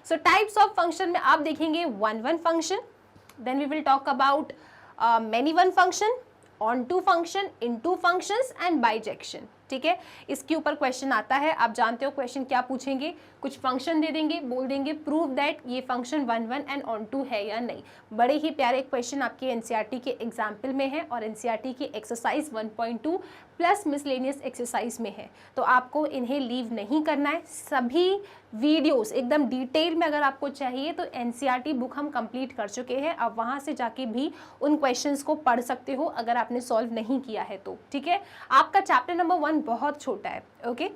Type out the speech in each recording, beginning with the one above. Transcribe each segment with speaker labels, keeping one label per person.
Speaker 1: So types of function में आप देखेंगे one one function, then we will talk about many one function, onto function, into functions and bijection. ठीक है, इसके ऊपर question आता है, आप जानते हो क्वेश्चन क्या पूछेंगे, कुछ फंक्शन दे देंगे, बोल देंगे प्रूव दैट ये function one one and onto है या नहीं। बड़े ही प्यारे क्वेश्चन आपके एनसीईआरटी के एग्जाम्पल में है और एनसीईआरटी की एक्सरसाइज 1.2 प्लस मिसलेनियस एक्सरसाइज में है, तो आपको इन्हें लीव नहीं करना है। सभी वीडियोस एकदम डिटेल में अगर आपको चाहिए तो एनसीईआरटी बुक हम कंप्लीट कर चुके हैं, आप वहाँ से जाके भी उन क्वेश्चंस को पढ़ सकते हो अगर आपने सॉल्व नहीं किया है तो। ठीक है, आपका चैप्टर नंबर 1 बहुत छोटा है। Okay,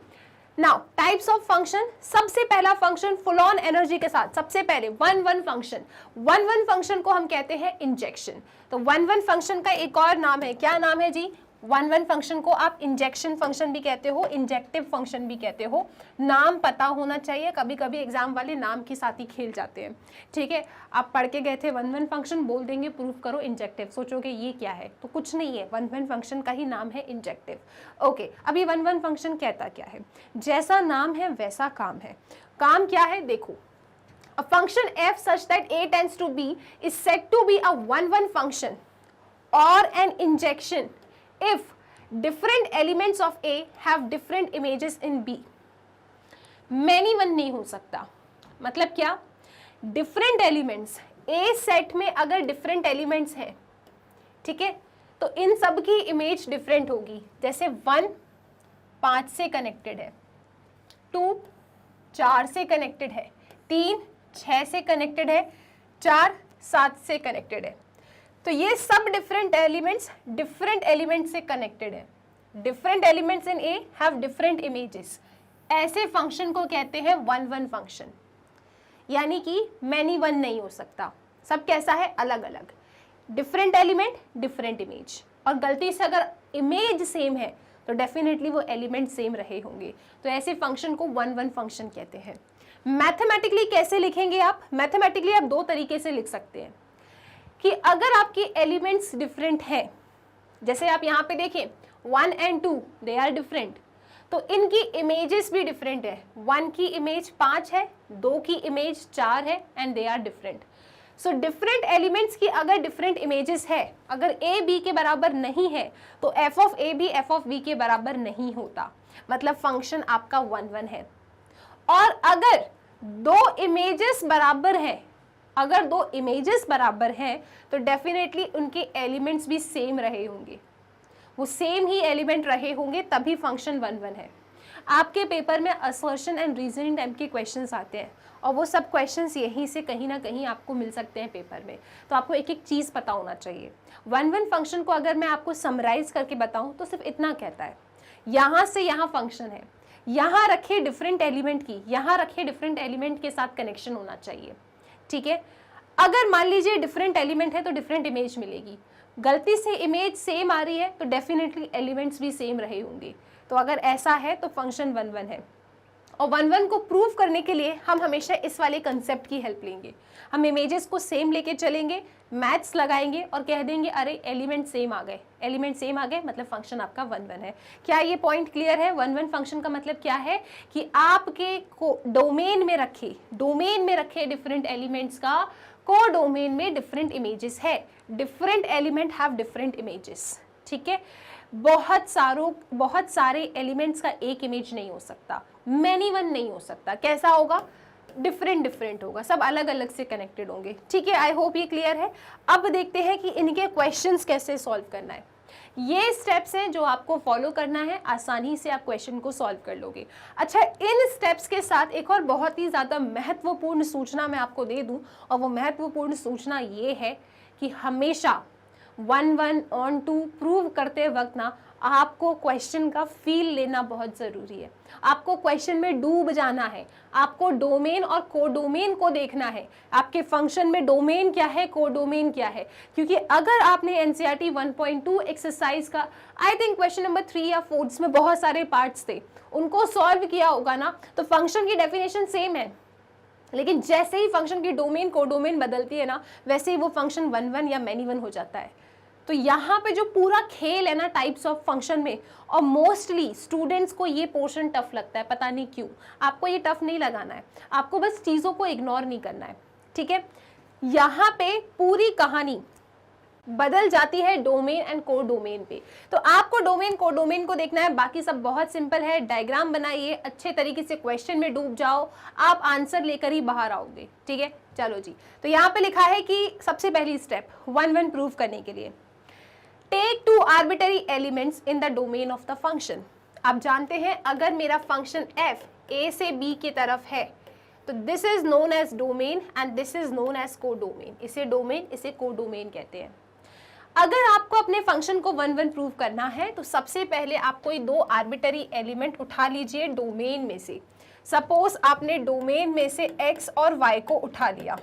Speaker 1: now types of function. सबसे पहला फंक्शन फुल ऑन एनर्जी के साथ, सबसे पहले one one function. One one function को हम कहते हैं इंजेक्शन। तो वन वन फंक्शन का एक और नाम है, क्या नाम है जी? वन वन फंक्शन को आप इंजेक्शन फंक्शन भी कहते हो, इंजेक्टिव फंक्शन भी कहते हो। नाम पता होना चाहिए, कभी कभी एग्जाम वाले नाम के साथ ही खेल जाते हैं। ठीक है, आप पढ़ के गए थे वन वन फंक्शन, बोल देंगे प्रूव करो इंजेक्टिव, सोचोगे ये क्या है, तो कुछ नहीं है, वन वन फंक्शन का ही नाम है इंजेक्टिव। ओके, अभी वन वन फंक्शन कहता क्या है? जैसा नाम है वैसा काम है। काम क्या है देखो, a function f such that a tends to b is said to be a one-one function or an injection if different elements of a have different images in b। many one नहीं हो सकता, मतलब क्या? different elements a set में अगर different elements हैं, ठीक है, तो इन सब की इमेज डिफरेंट होगी। जैसे 1 5 से कनेक्टेड है, 2 4 से कनेक्टेड है, 3 6 से कनेक्टेड है, 4 7 से कनेक्टेड है। तो ये सब डिफरेंट एलिमेंट से कनेक्टेड है। Different elements in A have different images, ऐसे फंक्शन को कहते हैं वन वन फंक्शन। यानी कि मैनी वन नहीं हो सकता, सब कैसा है? अलग अलग, डिफरेंट एलिमेंट डिफरेंट इमेज। और गलती से अगर इमेज सेम है तो डेफिनेटली वो एलिमेंट सेम रहे होंगे, तो ऐसे फंक्शन को वन वन फंक्शन कहते हैं। मैथमेटिकली कैसे लिखेंगे आप? मैथमेटिकली आप दो तरीके से लिख सकते हैं कि अगर आपके एलिमेंट्स डिफरेंट हैं, जैसे आप यहाँ पे देखें 1 and 2 दे आर डिफरेंट, तो इनकी इमेजेस भी डिफरेंट है। 1 की इमेज 5 है, 2 की इमेज 4 है, and they are different. So different elements की अगर डिफरेंट इमेजेस है, अगर ए बी के बराबर नहीं है तो एफ ऑफ ए भी एफ ऑफ बी के बराबर नहीं होता, मतलब फंक्शन आपका वन वन है। और अगर दो इमेजेस बराबर है, अगर दो इमेजेस बराबर हैं तो डेफिनेटली उनके एलिमेंट्स भी सेम रहे होंगे, वो सेम ही एलिमेंट रहे होंगे, तभी फंक्शन वन वन है। आपके पेपर में असर्शन एंड रीजनिंग टाइप के क्वेश्चंस आते हैं और वो सब क्वेश्चंस यहीं से कहीं ना कहीं आपको मिल सकते हैं पेपर में, तो आपको एक एक चीज़ पता होना चाहिए। वन वन फंक्शन को अगर मैं आपको समराइज करके बताऊं तो सिर्फ इतना कहता है, यहाँ से यहाँ फंक्शन है, यहाँ रखे डिफरेंट एलिमेंट की, यहाँ रखे डिफरेंट एलिमेंट के साथ कनेक्शन होना चाहिए। ठीक है, अगर मान लीजिए डिफरेंट एलिमेंट है तो डिफरेंट इमेज मिलेगी, गलती से इमेज सेम आ रही है तो डेफिनेटली एलिमेंट्स भी सेम रहे होंगे। तो अगर ऐसा है तो फंक्शन वन वन है। और वन वन को प्रूव करने के लिए हम हमेशा इस वाले कंसेप्ट की हेल्प लेंगे। हम इमेजेस को सेम लेके चलेंगे, मैथ्स लगाएंगे और कह देंगे अरे एलिमेंट सेम आ गए, एलिमेंट सेम आ गए मतलब फंक्शन आपका वन वन है। क्या ये पॉइंट क्लियर है? वन वन फंक्शन का मतलब क्या है कि आपके को डोमेन में रखे डिफरेंट एलिमेंट्स का को डोमेन में डिफरेंट इमेजेस है, different element have different images. ठीक है, बहुत सारे एलिमेंट्स का एक इमेज नहीं हो सकता, मैनी वन नहीं हो सकता। कैसा होगा? डिफरेंट होगा, सब अलग अलग से कनेक्टेड होंगे। ठीक है, आई होप ये क्लियर है। अब देखते हैं कि इनके क्वेश्चंस कैसे सॉल्व करना है। ये स्टेप्स हैं जो आपको फॉलो करना है, आसानी से आप क्वेश्चन को सॉल्व कर लोगे। अच्छा, इन स्टेप्स के साथ एक और बहुत ही ज़्यादा महत्वपूर्ण सूचना मैं आपको दे दूं, और वो महत्वपूर्ण सूचना ये है कि हमेशा one one onto prove करते वक्त ना आपको क्वेश्चन का फील लेना बहुत ज़रूरी है। आपको क्वेश्चन में डूब जाना है, आपको डोमेन और कोडोमेन को देखना है। आपके फंक्शन में डोमेन क्या है, कोडोमेन क्या है, क्योंकि अगर आपने एनसीईआरटी 1.2 एक्सरसाइज का आई थिंक क्वेश्चन नंबर 3 या 4 जिसमें बहुत सारे पार्ट्स थे उनको सॉल्व किया होगा ना, तो फंक्शन की डेफिनेशन सेम है, लेकिन जैसे ही फंक्शन की डोमेन कोडोमेन बदलती है ना, वैसे ही वो फंक्शन वन वन या मैनी वन हो जाता है। तो यहाँ पे जो पूरा खेल है ना टाइप्स ऑफ फंक्शन में, और मोस्टली स्टूडेंट्स को ये पोर्शन टफ लगता है, पता नहीं क्यों। आपको ये टफ नहीं लगाना है, आपको बस चीज़ों को इग्नोर नहीं करना है, ठीक है। यहाँ पे पूरी कहानी बदल जाती है डोमेन एंड को डोमेन पे। तो आपको डोमेन को डोमेन को देखना है, बाकी सब बहुत सिंपल है। डायग्राम बनाइए, अच्छे तरीके से क्वेश्चन में डूब जाओ, आप आंसर लेकर ही बाहर आओगे, ठीक है। चलो जी, तो यहाँ पे लिखा है कि सबसे पहली स्टेप 1-1 प्रूव करने के लिए, take 2 arbitrary elements in the domain of the function. आप जानते हैं अगर मेरा फंक्शन f a से b की तरफ है तो this is known as domain and this is known as codomain. इसे डोमेन, इसे को डोमेन कहते हैं। अगर आपको अपने फंक्शन को 1-1 प्रूव करना है तो सबसे पहले आप कोई 2 आर्बिटरी एलिमेंट उठा लीजिए डोमेन में से। सपोज आपने डोमेन में से x और y को उठा लिया,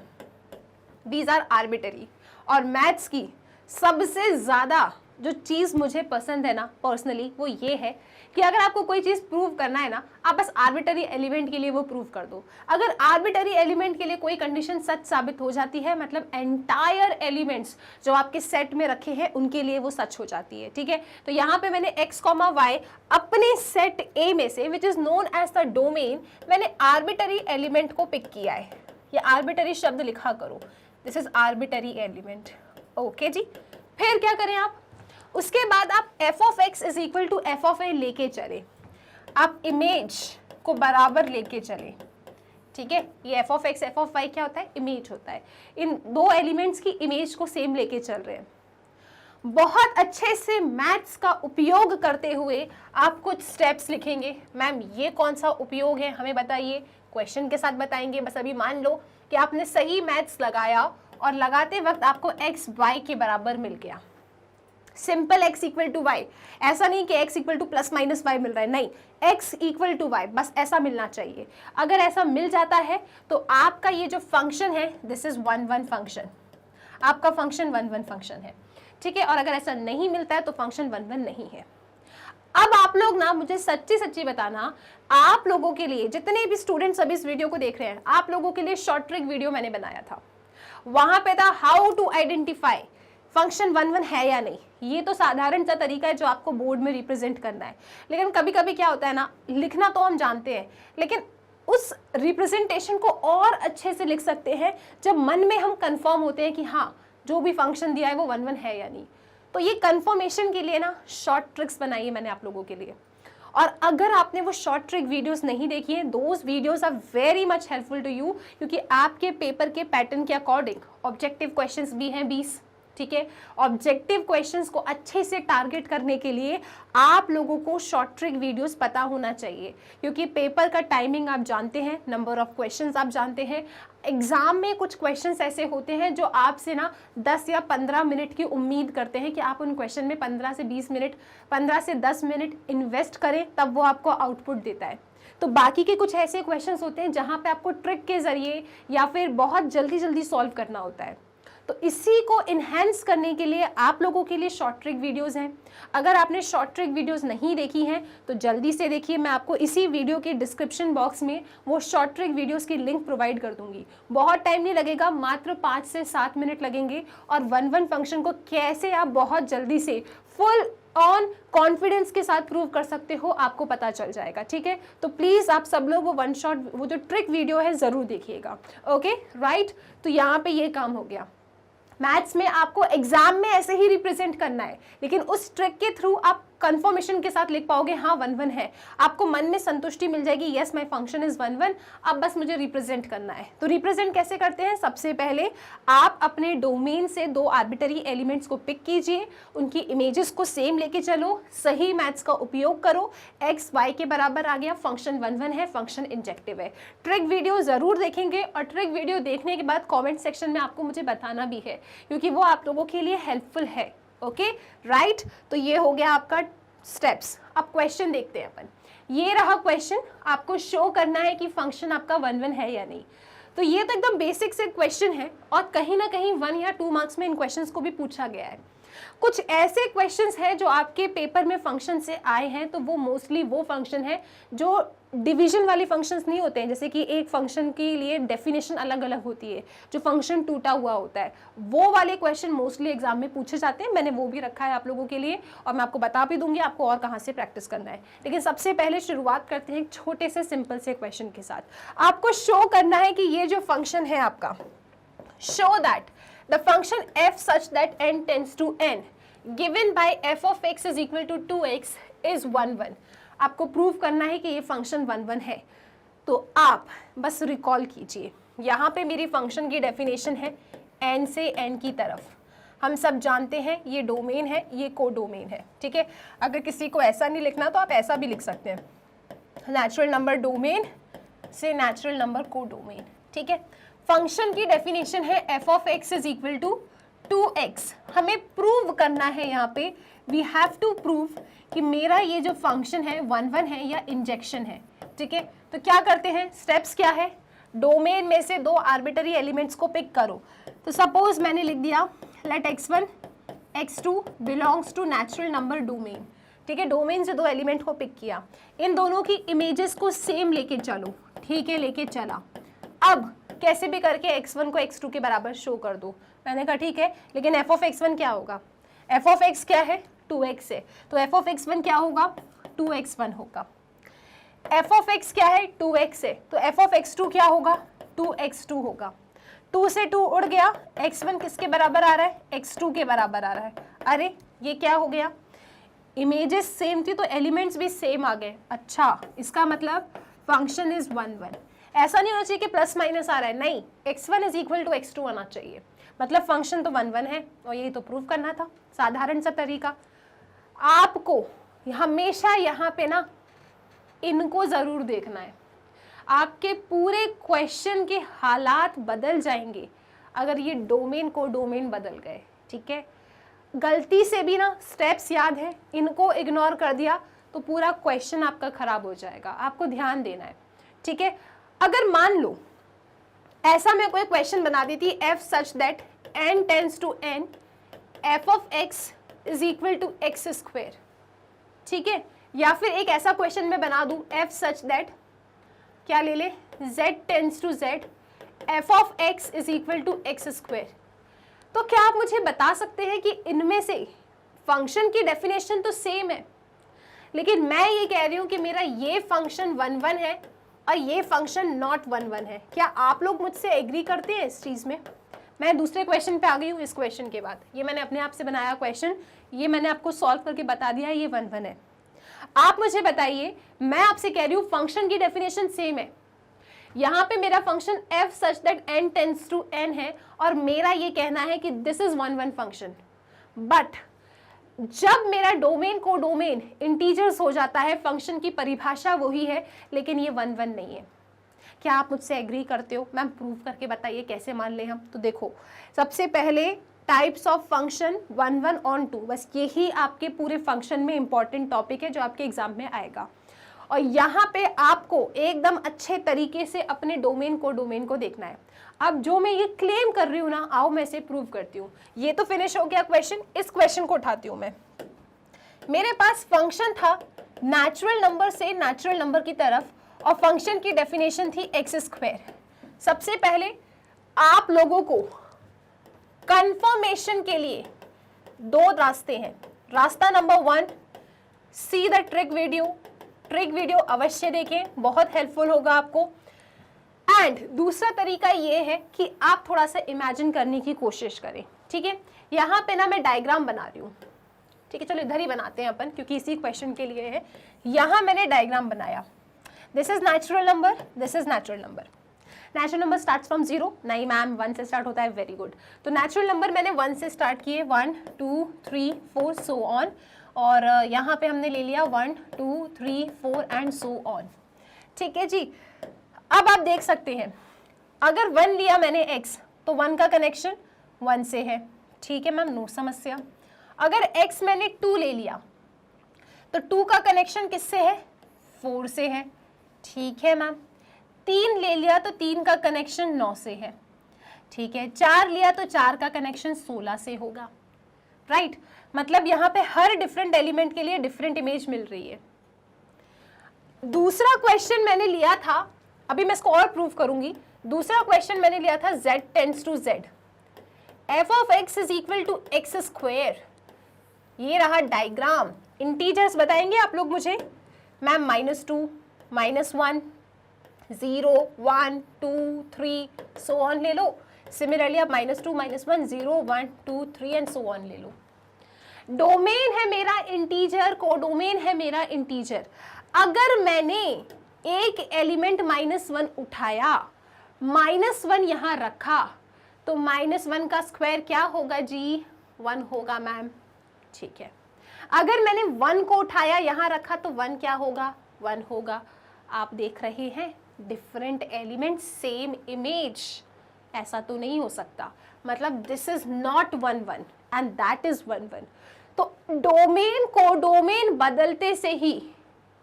Speaker 1: दीज आर आर्बिटरी। और मैथ्स की सबसे ज़्यादा जो चीज़ मुझे पसंद है ना पर्सनली, वो ये है कि अगर आपको कोई चीज़ प्रूव करना है ना, आप बस आर्बिटरी एलिमेंट के लिए वो प्रूव कर दो। अगर आर्बिटरी एलिमेंट के लिए कोई कंडीशन सच साबित हो जाती है, मतलब एंटायर एलिमेंट्स जो आपके सेट में रखे हैं उनके लिए वो सच हो जाती है, ठीक है। तो यहाँ पे मैंने x, y अपने सेट A में से, which is known as the domain, मैंने आर्बिटरी एलिमेंट को पिक किया है। ये आर्बिटरी शब्द लिखा करो, this is arbitrary element, okay जी। फिर क्या करें आप, उसके बाद आप f of x is equal to f of a लेके चले, आप इमेज को बराबर लेके चले, ठीक है। ये f of x, f of y क्या होता है, इमेज होता है। इन 2 एलिमेंट्स की इमेज को सेम लेके चल रहे हैं। बहुत अच्छे से मैथ्स का उपयोग करते हुए आप कुछ स्टेप्स लिखेंगे। मैम ये कौन सा उपयोग है हमें बताइए, क्वेश्चन के साथ बताएंगे। बस अभी मान लो कि आपने सही मैथ्स लगाया और लगाते वक्त आपको x y के बराबर मिल गया, simple x equal to y. ऐसा नहीं कि x equal to plus minus y मिल रहा है, नहीं, x इक्वल टू वाई, बस ऐसा मिलना चाहिए। अगर ऐसा मिल जाता है तो आपका ये जो फंक्शन है दिस इज 1-1 फंक्शन, आपका फंक्शन 1-1 फंक्शन है, ठीक है। और अगर ऐसा नहीं मिलता है तो फंक्शन 1-1 नहीं है। अब आप लोग ना मुझे सच्ची सच्ची बताना, आप लोगों के लिए, जितने भी स्टूडेंट्स अभी इस वीडियो को देख रहे हैं, आप लोगों के लिए शॉर्ट ट्रिक वीडियो मैंने बनाया था। वहां पे था हाउ टू आइडेंटिफाई फंक्शन 1-1 है या नहीं। ये तो साधारण सा तरीका है जो आपको बोर्ड में रिप्रेजेंट करना है, लेकिन कभी कभी क्या होता है ना, लिखना तो हम जानते हैं लेकिन उस रिप्रेजेंटेशन को और अच्छे से लिख सकते हैं जब मन में हम कंफर्म होते हैं कि हाँ जो भी फंक्शन दिया है वो 1-1 है या नहीं। तो ये कंफर्मेशन के लिए ना शॉर्ट ट्रिक्स बनाई है मैंने आप लोगों के लिए। और अगर आपने वो शॉर्ट ट्रिक वीडियोस नहीं देखी है, those videos are very much helpful to you, क्योंकि आपके पेपर के पैटर्न के अकॉर्डिंग ऑब्जेक्टिव क्वेश्चंस भी हैं 20, ठीक है। ऑब्जेक्टिव क्वेश्चंस को अच्छे से टारगेट करने के लिए आप लोगों को शॉर्ट ट्रिक वीडियोस पता होना चाहिए, क्योंकि पेपर का टाइमिंग आप जानते हैं, नंबर ऑफ क्वेश्चंस आप जानते हैं। एग्जाम में कुछ क्वेश्चंस ऐसे होते हैं जो आपसे ना 10 या 15 मिनट की उम्मीद करते हैं कि आप उन क्वेश्चन में 15 से 20 मिनट, 15 से 10 मिनट इन्वेस्ट करें, तब वो आपको आउटपुट देता है। तो बाकी के कुछ ऐसे क्वेश्चंस होते हैं जहाँ पे आपको ट्रिक के जरिए या फिर बहुत जल्दी जल्दी सॉल्व करना होता है। तो इसी को इन्हेंस करने के लिए आप लोगों के लिए शॉर्ट ट्रिक वीडियोस हैं। अगर आपने शॉर्ट ट्रिक वीडियोस नहीं देखी हैं तो जल्दी से देखिए, मैं आपको इसी वीडियो के डिस्क्रिप्शन बॉक्स में वो शॉर्ट ट्रिक वीडियोस की लिंक प्रोवाइड कर दूंगी। बहुत टाइम नहीं लगेगा, मात्र 5 से 7 मिनट लगेंगे, और 1-1 फंक्शन को कैसे आप बहुत जल्दी से फुल ऑन कॉन्फिडेंस के साथ प्रूव कर सकते हो आपको पता चल जाएगा, ठीक है। तो प्लीज़ आप सब लोग वो वो जो ट्रिक वीडियो है ज़रूर देखिएगा, ओके राइट। तो यहाँ पे ये काम हो गया। मैथ्स में आपको एग्जाम में ऐसे ही रिप्रेजेंट करना है, लेकिन उस ट्रिक के थ्रू आप कंफर्मेशन के साथ लिख पाओगे हाँ 1-1 है, आपको मन में संतुष्टि मिल जाएगी, यस माय फंक्शन इज 1-1, अब बस मुझे रिप्रेजेंट करना है। तो रिप्रेजेंट कैसे करते हैं, सबसे पहले आप अपने डोमेन से 2 आर्बिटरी एलिमेंट्स को पिक कीजिए, उनकी इमेजेस को सेम लेके चलो, सही मैथ्स का उपयोग करो, x y के बराबर आ गया, फंक्शन 1-1 है, फंक्शन इंजेक्टिव है। ट्रिक वीडियो जरूर देखेंगे, और ट्रिक वीडियो देखने के बाद कॉमेंट सेक्शन में आपको मुझे बताना भी है, क्योंकि वो आप लोगों के लिए हेल्पफुल है, ओके राइट। तो ये हो गया आपका स्टेप्स। अब क्वेश्चन देखते हैं अपन। ये रहा क्वेश्चन, आपको शो करना है कि फंक्शन आपका 1-1 है या नहीं। तो ये तो एकदम बेसिक से क्वेश्चन है, और कहीं ना कहीं 1 या 2 मार्क्स में इन क्वेश्चंस को भी पूछा गया है। कुछ ऐसे क्वेश्चंस हैं जो आपके पेपर में फंक्शन से आए हैं, तो वो मोस्टली वो फंक्शन है जो डिवीजन वाले फंक्शंस नहीं होते हैं, जैसे कि एक फंक्शन के लिए डेफिनेशन अलग अलग होती है, जो फंक्शन टूटा हुआ होता है, वो वाले क्वेश्चन मोस्टली एग्जाम में पूछे जाते हैं। मैंने वो भी रखा है आप लोगों के लिए, और मैं आपको बता भी दूंगी आपको और कहाँ से प्रैक्टिस करना है। लेकिन सबसे पहले शुरुआत करते हैं एक छोटे से सिंपल से क्वेश्चन के साथ। आपको शो करना है कि ये जो फंक्शन है आपका, show that the function f such that n tends to n given by f of x is equal to 2x is 1 1। आपको प्रूव करना है कि ये फंक्शन 1 1 है। तो आप बस रिकॉल कीजिए, यहाँ पे मेरी फंक्शन की डेफिनेशन है n से n की तरफ। हम सब जानते हैं ये डोमेन है, ये कोडोमेन है, ठीक है। अगर किसी को ऐसा नहीं लिखना तो आप ऐसा भी लिख सकते हैं, नेचुरल नंबर डोमेन से नेचुरल नंबर कोडोमेन, ठीक है। फंक्शन की डेफिनेशन है f of x is equal to 2x। हमें प्रूव करना है यहाँ पे, वी हैव टू प्रूव कि मेरा ये जो फंक्शन है 1 1 है या इंजेक्शन है, ठीक है। तो क्या करते हैं, स्टेप्स क्या है, डोमेन में से दो आर्बिटरी एलिमेंट्स को पिक करो। तो सपोज मैंने लिख दिया let x1 x2 belongs to natural number domain, ठीक है। डोमेन से दो एलिमेंट को पिक किया, इन दोनों की इमेजेस को सेम लेके चलो, ठीक है, लेके चला। अब कैसे भी करके x1 को x2 के बराबर शो कर दो। मैंने कहा ठीक है, लेकिन f of x1 क्या होगा, f of x क्या है, 2x है, तो f of x1 क्या होगा, 2x1 होगा। f of x क्या है, 2x है, तो f of x2 क्या होगा, 2x2 होगा। 2 से 2 उड़ गया, x1 किसके बराबर आ रहा है, x2 के बराबर आ रहा है। अरे ये क्या हो गया, इमेजेस सेम थी तो एलिमेंट्स भी सेम आ गए। अच्छा, इसका मतलब फंक्शन इज 1 1। ऐसा नहीं होना चाहिए कि प्लस माइनस आ रहा है, नहीं, x1 is equal to x2 आना चाहिए, मतलब फंक्शन तो 1 1 है, और यही तो प्रूव करना था। साधारण सा तरीका। आपको हमेशा यहाँ पे ना इनको जरूर देखना है, आपके पूरे क्वेश्चन के हालात बदल जाएंगे अगर ये डोमेन को डोमेन बदल गए, ठीक है। गलती से भी ना स्टेप्स याद है, इनको इग्नोर कर दिया तो पूरा क्वेश्चन आपका खराब हो जाएगा, आपको ध्यान देना है, ठीक है। अगर मान लो ऐसा मैं कोई क्वेश्चन बना देती f such that n tends to n f of x is equal to X square, ठीक है। या फिर एक ऐसा क्वेश्चन मैं बना दूं f सच दैट, क्या ले ले, z tends to z f of x is equal to X square. तो क्या आप मुझे बता सकते हैं कि इनमें से फंक्शन की डेफिनेशन तो सेम है, लेकिन मैं ये कह रही हूं कि मेरा ये फंक्शन 1 1 है और ये फंक्शन नॉट 1 1 है। क्या आप लोग मुझसे एग्री करते हैं इस चीज़ में? मैं दूसरे क्वेश्चन पे आ गई हूँ इस क्वेश्चन के बाद। ये मैंने अपने आप से बनाया क्वेश्चन, ये मैंने आपको सॉल्व करके बता दिया है, ये 1 1 है। आप मुझे बताइए, मैं आपसे कह रही हूँ फंक्शन की डेफिनेशन सेम है, यहाँ पे मेरा function f such that n tends to n है, और मेरा ये कहना है कि दिस इज 1 1 फंक्शन। बट जब मेरा डोमेन को डोमेन इंटीजर्स हो जाता है, फंक्शन की परिभाषा वही है, लेकिन ये 1 1 नहीं है। क्या आप मुझसे एग्री करते हो? मैम प्रूव करके बताइए कैसे मान ले हम। तो देखो, सबसे पहले टाइप्स ऑफ फंक्शन 1 1 ऑन 2, बस यही आपके पूरे फंक्शन में इंपॉर्टेंट टॉपिक है जो आपके एग्जाम में आएगा। और यहाँ पे आपको एकदम अच्छे तरीके से अपने डोमेन को देखना है। अब जो मैं ये क्लेम कर रही हूँ ना, आओ मैं इसे प्रूव करती हूँ। ये तो फिनिश हो गया क्वेश्चन, इस क्वेश्चन को उठाती हूँ मैं। मेरे पास फंक्शन था नेचुरल नंबर से नेचुरल नंबर की तरफ, और फंक्शन की डेफिनेशन थी एक्स स्क्वायर। सबसे पहले आप लोगों को कंफर्मेशन के लिए दो रास्ते हैं। रास्ता number 1, see the trick video अवश्य देखें, बहुत हेल्पफुल होगा आपको। एंड दूसरा तरीका ये है कि आप थोड़ा सा इमेजिन करने की कोशिश करें, ठीक है। यहाँ पे ना मैं डायग्राम बना रही हूँ, ठीक है, चलो इधर ही बनाते हैं अपन, क्योंकि इसी क्वेश्चन के लिए है। यहाँ मैंने डायग्राम बनाया, this is natural number, this is natural number. Natural number start from 0, नहीं मैम 1 से स्टार्ट होता है, वेरी गुड। तो नेचुरल नंबर मैंने 1 से स्टार्ट किए, 1 2 3 4 सो ऑन, और यहाँ पे हमने ले लिया 1 2 3 4 एंड सो ऑन, ठीक है जी। अब आप देख सकते हैं, अगर 1 लिया मैंने x, तो 1 का कनेक्शन 1 से है, ठीक है मैम, नो समस्या। अगर x मैंने 2 ले लिया, तो 2 का कनेक्शन किससे है, 4 से है, ठीक है मैम। 3 ले लिया तो 3 का कनेक्शन 9 से है, ठीक है। 4 लिया तो 4 का कनेक्शन 16 से होगा। राइट मतलब यहाँ पे हर डिफरेंट एलिमेंट के लिए डिफरेंट इमेज मिल रही है। दूसरा क्वेश्चन मैंने लिया था, अभी मैं इसको और प्रूव करूंगी। दूसरा क्वेश्चन मैंने लिया था z tends to z, f of x is equal to X square. ये रहा डायग्राम। इंटीजर्स बताएंगे आप लोग मुझे, मैम -2, -1, 0, 1, 2, 3 सो ऑन ले लो। सिमिलरली आप -2, -1, 0, 1, 2, 3 एंड सो ऑन ले लो। डोमेन है मेरा इंटीजर, कोडोमेन है मेरा इंटीजर। अगर मैंने एक एलिमेंट -1 उठाया, -1 यहाँ रखा, तो -1 का स्क्वायर क्या होगा जी? 1 होगा मैम, ठीक है। अगर मैंने 1 को उठाया यहाँ रखा तो 1 क्या होगा? 1 होगा। आप देख रहे हैं डिफरेंट एलिमेंट सेम इमेज, ऐसा तो नहीं हो सकता। मतलब this is not 1 1 and that is 1 1। तो डोमेन को डोमेन बदलते से ही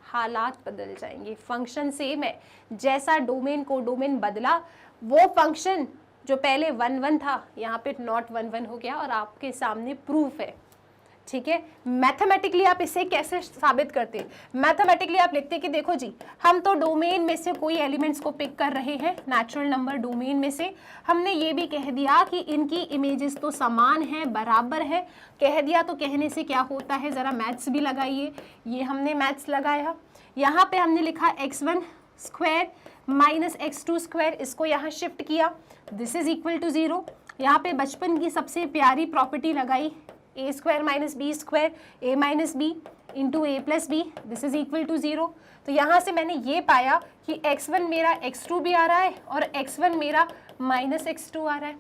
Speaker 1: हालात बदल जाएंगे। फंक्शन सेम है, जैसा डोमेन को डोमेन बदला वो फंक्शन जो पहले 1 1 था यहाँ पे नॉट 1 1 हो गया और आपके सामने प्रूफ है, ठीक है। मैथमेटिकली आप इसे कैसे साबित करते हैं? मैथमेटिकली आप लिखते हैं कि देखो जी, हम तो डोमेन में से कोई एलिमेंट्स को पिक कर रहे हैं, नेचुरल नंबर डोमेन में से। हमने ये भी कह दिया कि इनकी इमेजेस तो समान हैं, बराबर है। कह दिया तो कहने से क्या होता है, ज़रा मैथ्स भी लगाइए। ये हमने मैथ्स लगाया। यहाँ पे हमने लिखा x1 square minus x2 square, इसको यहाँ शिफ्ट किया, दिस इज इक्वल टू 0। यहाँ पे बचपन की सबसे प्यारी प्रॉपर्टी लगाई, a square minus B square, a minus B into A plus B, this is equal to 0। तो यहाँ से मैंने ये पाया कि x1 मेरा x2 भी आ रहा है और x1 मेरा माइनस x2 आ रहा है।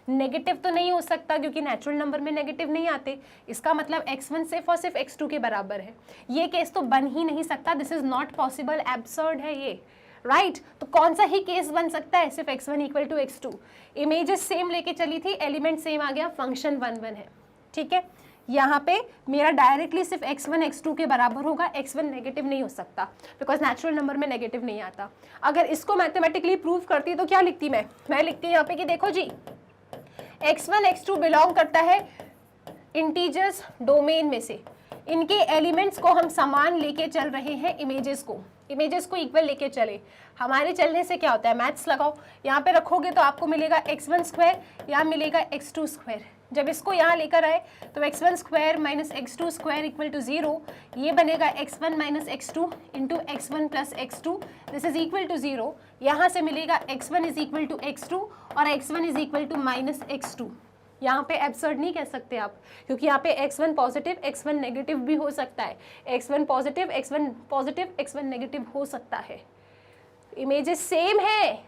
Speaker 1: नेगेटिव तो नहीं हो सकता क्योंकि नेचुरल नंबर में नेगेटिव नहीं आते। इसका मतलब x1 सिर्फ और सिर्फ x2 के बराबर है। ये केस तो बन ही नहीं सकता, this is not possible, absurd है ये, राइट तो कौन सा ही केस बन सकता है? सिर्फ x1 equal to x2। Images same लेके चली थी, एलिमेंट सेम आ गया, फंक्शन 1 1 है, ठीक है। यहाँ पे मेरा डायरेक्टली सिर्फ x1 x2 के बराबर होगा, x1 नेगेटिव नहीं हो सकता बिकॉज नेचुरल नंबर में नेगेटिव नहीं आता। अगर इसको मैथमेटिकली प्रूव करती तो क्या लिखती मैं लिखती यहाँ पे कि देखो जी, x1 x2 बिलोंग करता है इंटीजर्स डोमेन में से। इनके एलिमेंट्स को हम समान लेके चल रहे हैं, इमेजेस को इक्वल लेके चले। हमारे चलने से क्या होता है? मैथ्स लगाओ, यहाँ पे रखोगे तो आपको मिलेगा x1 स्क्वायर, यहाँ मिलेगा x2 स्क्वायर। जब इसको यहाँ लेकर आए तो x1 square minus x2 square equal to 0, ये बनेगा x1 minus x2 into x1 plus x2, this is equal to 0। यहाँ से मिलेगा x1 is equal to x2 और x1 is equal to minus x2। यहाँ पे एब्सर्ड नहीं कह सकते आप, क्योंकि यहाँ पे x1 पॉजिटिव x1 नेगेटिव भी हो सकता है, x1 पॉजिटिव x1 नेगेटिव हो सकता है। इमेजेस सेम है,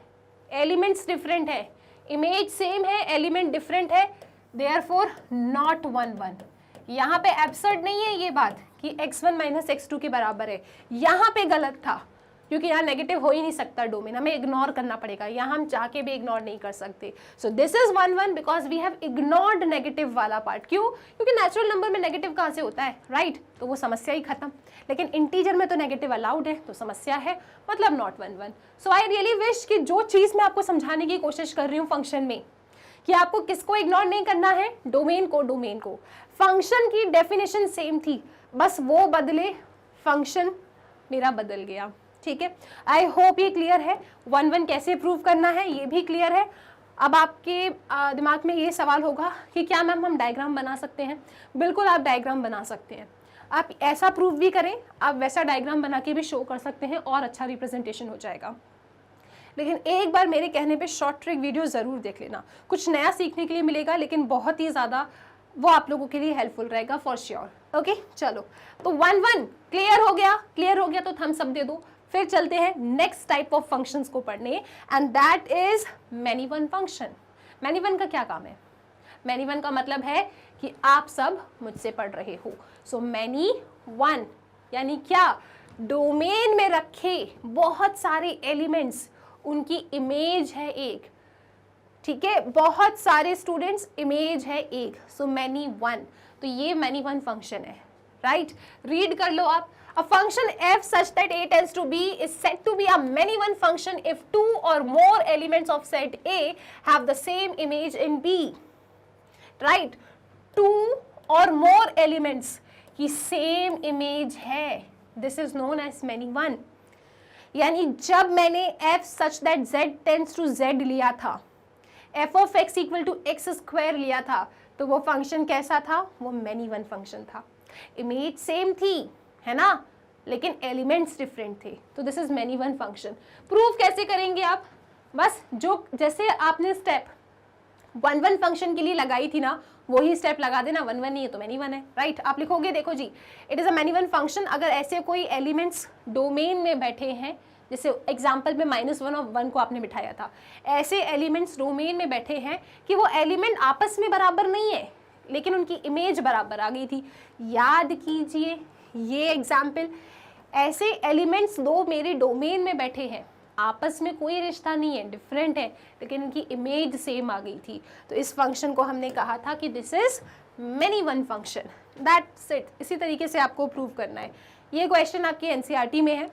Speaker 1: एलिमेंट्स डिफरेंट है, इमेज सेम है, एलिमेंट डिफरेंट है, देयरफॉर नॉट 1 1। यहाँ पे एब्सर्ड नहीं है ये बात कि x1 माइनस x2 के बराबर है, यहाँ पे गलत था क्योंकि यहाँ नेगेटिव हो ही नहीं सकता डोमेन, हमें इग्नोर करना पड़ेगा, यहाँ हम चाह के भी इग्नोर नहीं कर सकते। So this is 1 1 because we have ignored negative वाला पार्ट। क्यों? क्योंकि नेचुरल नंबर में नेगेटिव कहाँ से होता है, राइट तो वो समस्या ही खत्म। लेकिन इंटीजर में तो नेगेटिव अलाउड है, तो समस्या है, मतलब not 1 1। So I really wish कि जो चीज़ मैं आपको समझाने की कोशिश कर रही हूँ फंक्शन में, कि आपको किसको इग्नोर नहीं करना है, डोमेन को। फंक्शन की डेफिनेशन सेम थी, बस वो बदले, फंक्शन मेरा बदल गया, ठीक है। आई होप ये क्लियर है। 1 1 कैसे प्रूव करना है ये भी क्लियर है। अब आपके दिमाग में ये सवाल होगा कि क्या मैम हम डायग्राम बना सकते हैं? बिल्कुल आप डायग्राम बना सकते हैं, आप ऐसा प्रूव भी करें, आप वैसा डायग्राम बना के भी शो कर सकते हैं और अच्छा रिप्रेजेंटेशन हो जाएगा। लेकिन एक बार मेरे कहने पे शॉर्ट ट्रिक वीडियो ज़रूर देख लेना, कुछ नया सीखने के लिए मिलेगा, लेकिन बहुत ही ज़्यादा वो आप लोगों के लिए हेल्पफुल रहेगा फॉर श्योर। ओके चलो, तो 1 1 क्लियर हो गया तो थम्स अप दे दो। फिर चलते हैं नेक्स्ट टाइप ऑफ फंक्शंस को पढ़ने, and that is many one function. Many one का क्या काम है? मैनी वन का मतलब है कि आप सब मुझसे पढ़ रहे हो। सो मैनी वन यानी क्या? डोमेन में रखे बहुत सारे एलिमेंट्स, उनकी इमेज है एक, ठीक है, बहुत सारे स्टूडेंट्स, इमेज है एक, सो मैनी वन। तो ये मैनी वन फंक्शन है, राइट रीड कर लो आप। A function f such that a tends to b is said to be a many one function if two or more elements of set A have the same image in B. Right? Two और more elements की same image है, this is known as many one. यानी जब मैंने f such that z tends to z लिया था, f of x equal to X square लिया था, तो वो फंक्शन कैसा था? वो मैनी वन फंक्शन था। इमेज सेम थी, है ना, लेकिन एलिमेंट्स डिफरेंट थे, तो this is many one function. Proof कैसे करेंगे आप? बस जो जैसे आपने स्टेप वन वन फंक्शन के लिए लगाई थी ना, वही स्टेप लगा देना। वन वन नहीं है तो मैनी वन है, राइट? आप लिखोगे, देखो जी, it is a many one function अगर ऐसे कोई एलिमेंट्स डोमेन में बैठे हैं, जैसे एग्जाम्पल में -1 और 1 को आपने बिठाया था, ऐसे एलिमेंट्स डोमेन में बैठे हैं कि वो एलिमेंट आपस में बराबर नहीं है, लेकिन उनकी इमेज बराबर आ गई थी। याद कीजिए ये एग्जाम्पल, ऐसे एलिमेंट्स दो मेरे डोमेन में बैठे हैं, आपस में कोई रिश्ता नहीं है, डिफरेंट है, लेकिन उनकी इमेज सेम आ गई थी, तो इस फंक्शन को हमने कहा था कि this is many one function. That's it. इसी तरीके से आपको प्रूव करना है। ये क्वेश्चन आपकी एनसीईआरटी में है।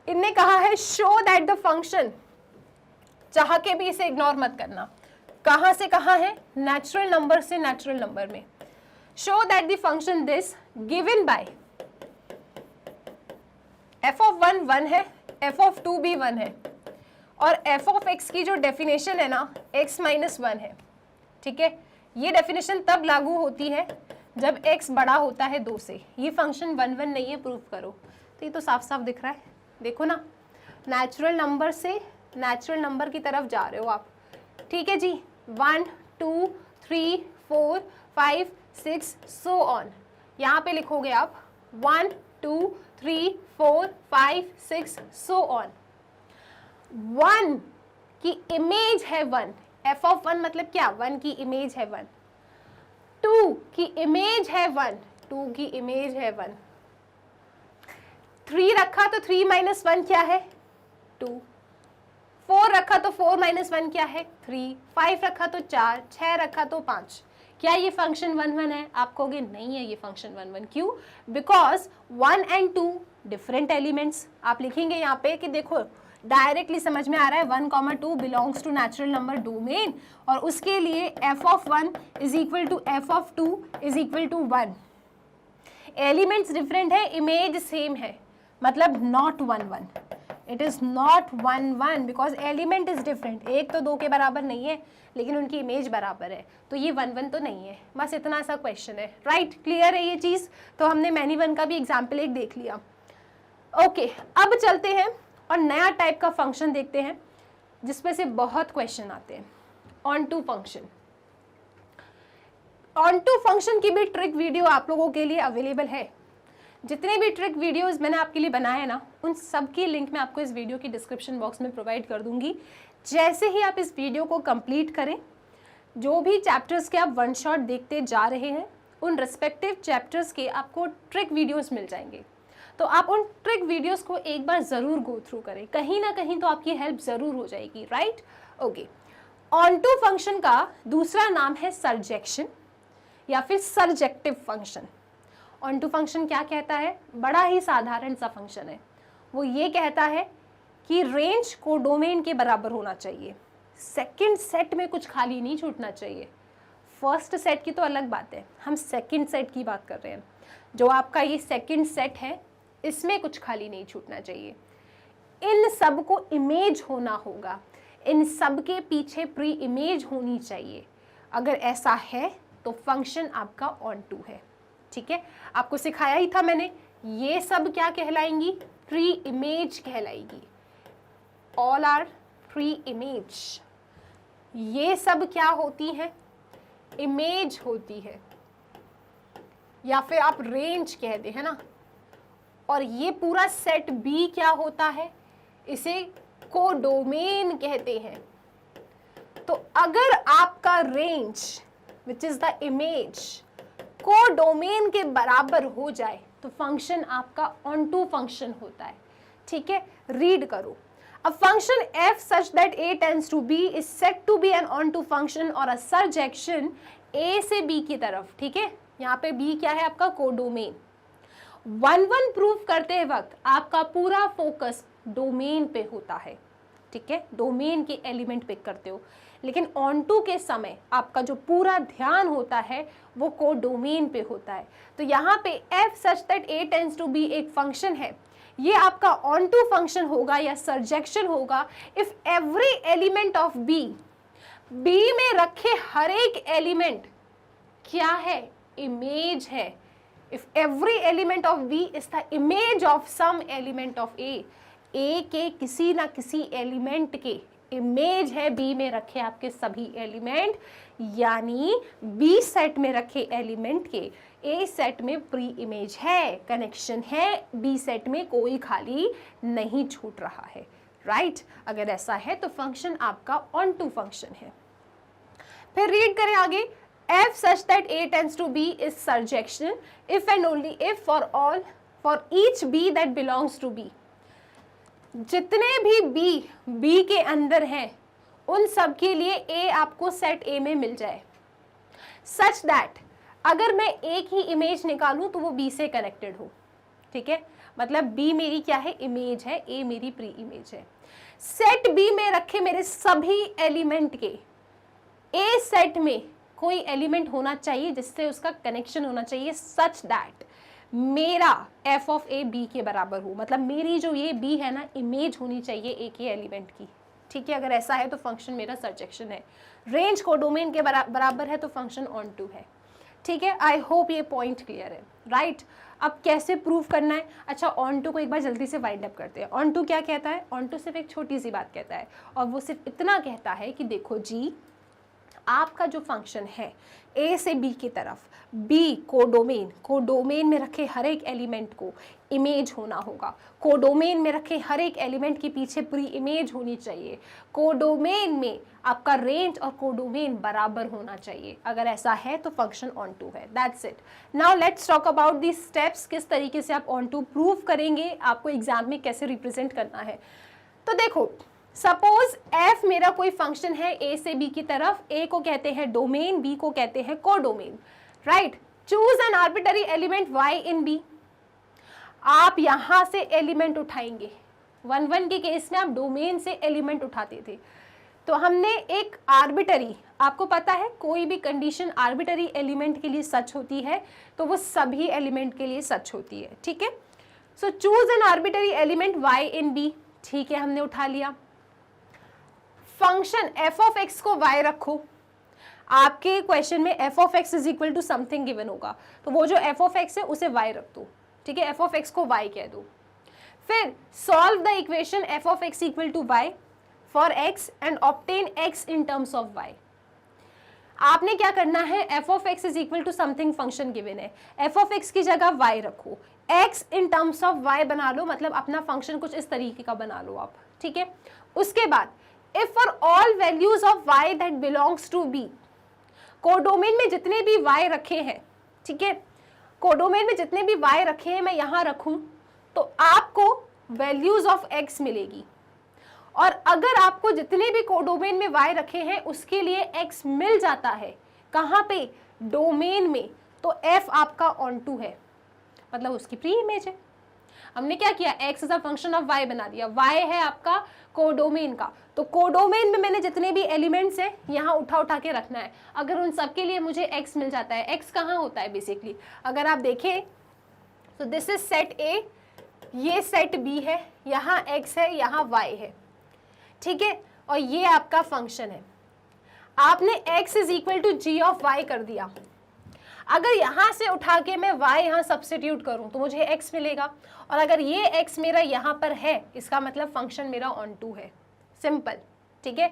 Speaker 1: इनने कहा है शो दैट द फंक्शन, चाह के भी इसे इग्नोर मत करना, कहाँ से कहाँ है? नेचुरल नंबर से नेचुरल नंबर में। Show that the function this given by f of 1 1 है, f ऑफ 2 भी 1 है, और f ऑफ x की जो डेफिनेशन है ना x माइनस 1 है, ठीक है? ये डेफिनेशन तब लागू होती है जब x बड़ा होता है 2 से। ये फंक्शन 1 1 नहीं है, प्रूव करो। तो ये तो साफ साफ दिख रहा है, देखो ना, नेचुरल नंबर से नेचुरल नंबर की तरफ जा रहे हो आप, ठीक है जी? 1 2 3 4 5 6 सो ऑन। यहाँ पे लिखोगे आप 1 2 3 4 5 6 सो ऑन। 1 की इमेज है 1, f ऑफ 1 मतलब क्या? 1 की इमेज है 1। 2 की इमेज है 1, 2 की इमेज है 1। 3 रखा तो 3 माइनस 1 क्या है? 2। 4 रखा तो 4 माइनस 1 क्या है? 3। 5 रखा तो 4, 6 रखा तो 5। क्या ये फंक्शन 1 1 है? आप कहोगे नहीं है ये फंक्शन 1 1। क्यों? Because 1 and 2 different elements. आप लिखेंगे यहाँ पे कि देखो डायरेक्टली समझ में आ रहा है 1, 2 belongs to natural number domain, और उसके लिए f of 1 is equal to f of 2 is equal to 1। Elements different है, इमेज सेम है, मतलब not 1 1। It is not 1 1 because element is different. एक तो 2 के बराबर नहीं है, लेकिन उनकी इमेज बराबर है, तो ये 1 1 तो नहीं है। बस इतना सा क्वेश्चन है, राइट? क्लियर है ये चीज? तो हमने मैनी वन का भी एग्जाम्पल एक देख लिया। ओके, अब चलते हैं और नया टाइप का फंक्शन देखते हैं जिसमें से बहुत क्वेश्चन आते हैं, onto function. Onto function की भी ट्रिक वीडियो आप लोगों के लिए अवेलेबल है। जितने भी ट्रिक वीडियोस मैंने आपके लिए बनाए हैं ना, उन सब की लिंक मैं आपको इस वीडियो की डिस्क्रिप्शन बॉक्स में प्रोवाइड कर दूंगी। जैसे ही आप इस वीडियो को कंप्लीट करें, जो भी चैप्टर्स के आप वन शॉट देखते जा रहे हैं, उन रिस्पेक्टिव चैप्टर्स के आपको ट्रिक वीडियोस मिल जाएंगे। तो आप उन ट्रिक वीडियोस को एक बार ज़रूर गो थ्रू करें, कहीं ना कहीं तो आपकी हेल्प ज़रूर हो जाएगी, right? Okay, onto function का दूसरा नाम है सरजेक्शन या फिर surjective function. Onto function क्या कहता है? बड़ा ही साधारण सा फंक्शन है। वो ये कहता है कि रेंज को डोमेन के बराबर होना चाहिए, सेकंड सेट में कुछ खाली नहीं छूटना चाहिए। फर्स्ट सेट की तो अलग बात है, हम सेकंड सेट की बात कर रहे हैं। जो आपका ये सेकंड सेट है, इसमें कुछ खाली नहीं छूटना चाहिए। इन सब को इमेज होना होगा, इन सब के पीछे प्री इमेज होनी चाहिए। अगर ऐसा है तो फंक्शन आपका ऑन टू है, ठीक है? आपको सिखाया ही था मैंने, ये सब क्या कहलाएंगी? प्री इमेज कहलाएगी। All are preimage. ये सब क्या होती हैं? इमेज होती है, या फिर आप रेंज कहते हैं ना। और ये पूरा सेट बी क्या होता है? इसे कोडोमेन कहते हैं। तो अगर आपका range which is the image codomain के बराबर हो जाए तो फंक्शन आपका ऑन टू फंक्शन होता है, ठीक है? रीड करो। A function f such that a tends to b is said to be an onto function or a surjection a से b की तरफ, ठीक है? यहाँ पे b क्या है? आपका कोडोमेन। 1 1 प्रूफ करते वक्त आपका पूरा फोकस डोमेन पे होता है, ठीक है, डोमेन के एलिमेंट पिक करते हो, लेकिन ऑन टू के समय आपका जो पूरा ध्यान होता है वो कोडोमेन पे होता है। तो यहाँ पे f such that a tends to B एक फंक्शन है, ये आपका ऑन टू फंक्शन होगा या सर्जेक्शन होगा if every element of b में रखे हर एक एलिमेंट क्या है, इमेज है। If every element of b is the image of some element of a के किसी ना किसी एलिमेंट के इमेज है b में रखे आपके सभी एलिमेंट, यानी b सेट में रखे एलिमेंट के a सेट में प्री इमेज है, कनेक्शन है, b सेट में कोई खाली नहीं छूट रहा है, राइट। अगर ऐसा है तो फंक्शन आपका ऑन टू फंक्शन है। फिर रीड करें आगे, f such that a tends to b is surjection if and only if for each b that belongs to b, जितने भी b के अंदर हैं उन सब के लिए a आपको सेट a में मिल जाए, सच दैट अगर मैं एक ही इमेज निकालूं तो वो b से कनेक्टेड हो, ठीक है, मतलब b मेरी क्या है, इमेज है, a मेरी प्री इमेज है। सेट b में रखे मेरे सभी एलिमेंट के a सेट में कोई एलिमेंट होना चाहिए जिससे उसका कनेक्शन होना चाहिए सच दैट मेरा f ऑफ a b के बराबर हो, मतलब मेरी जो ये b है ना, इमेज होनी चाहिए a के एलिमेंट की, ठीक है। अगर ऐसा है तो फंक्शन मेरा सर्जेक्शन है, रेंज कोडोमेन के बराबर है तो फंक्शन ऑन टू है, ठीक है। आई होप ये पॉइंट क्लियर है, राइट। अब कैसे प्रूव करना है, अच्छा ऑन टू को एक बार जल्दी से वाइंड अप करते हैं। ऑन टू क्या कहता है, ऑन टू सिर्फ एक छोटी सी बात कहता है, और वो सिर्फ इतना कहता है कि देखो जी, आपका जो फंक्शन है a से b की तरफ, b कोडोमेन में रखे हर एक एलिमेंट को इमेज होना होगा, कोडोमेन में रखे हर एक एलिमेंट के पीछे प्री इमेज होनी चाहिए, कोडोमेन में आपका रेंज और कोडोमेन बराबर होना चाहिए। अगर ऐसा है तो फंक्शन ऑन टू है, that's it. Now let's talk about the steps, किस तरीके से आप ऑन टू प्रूव करेंगे, आपको एग्जाम में कैसे रिप्रेजेंट करना है। तो देखो, सपोज f मेरा कोई फंक्शन है a से b की तरफ, a को कहते हैं डोमेन, b को कहते हैं codomain, right. Choose an arbitrary element y in b, आप यहां से एलिमेंट उठाएंगे, 1 के केस में आप डोमेन से एलिमेंट उठाते थे, तो हमने एक आर्बिटरी, आपको पता है कोई भी कंडीशन आर्बिटरी एलिमेंट के लिए सच होती है तो वो सभी एलिमेंट के लिए सच होती है, ठीक है। So choose an arbitrary element y in b, ठीक है, हमने उठा लिया। फंक्शन f ऑफ x को y रखो, आपके क्वेश्चन में f of x is equal to something given होगा, तो वो जो f ऑफ x है उसे y रख दो, ठीक है, f ऑफ x को y कह दो। फिर solve the equation f of x equal to y for x and obtain x in terms of y। आपने क्या करना है, f of x is equal to something function given है, f of x की जगह y रखो, x in terms of y बना लो, मतलब अपना फंक्शन कुछ इस तरीके का बना लो आप, ठीक है। उसके बाद if for all values of y that belongs to b, codomain में जितने भी y रखे हैं, ठीक है, कोडोमेन में जितने भी y रखे हैं मैं यहाँ रखूं तो आपको वैल्यूज ऑफ x मिलेगी, और अगर आपको जितने भी कोडोमेन में y रखे हैं उसके लिए x मिल जाता है, कहाँ पे, डोमेन में, तो f आपका ऑन टू है, मतलब उसकी प्री इमेज है। हमने क्या किया, x is a function of y बना दिया, y है आपका कोडोमेन का, तो कोडोमेन में मैंने जितने भी एलिमेंट्स हैं यहाँ उठा के रखना है। अगर उन सब के लिए मुझे x मिल जाता है, x कहाँ होता है बेसिकली, अगर आप देखें तो दिस इज सेट a, ये सेट b है, यहाँ x है, यहाँ y है, ठीक है, और ये आपका फंक्शन है। आपने x is equal to g of y कर दिया, अगर यहाँ से उठा के मैं y यहाँ सब्स्टिट्यूट करूँ तो मुझे x मिलेगा, और अगर ये x मेरा यहाँ पर है इसका मतलब फंक्शन मेरा ऑन टू है, सिंपल, ठीक है।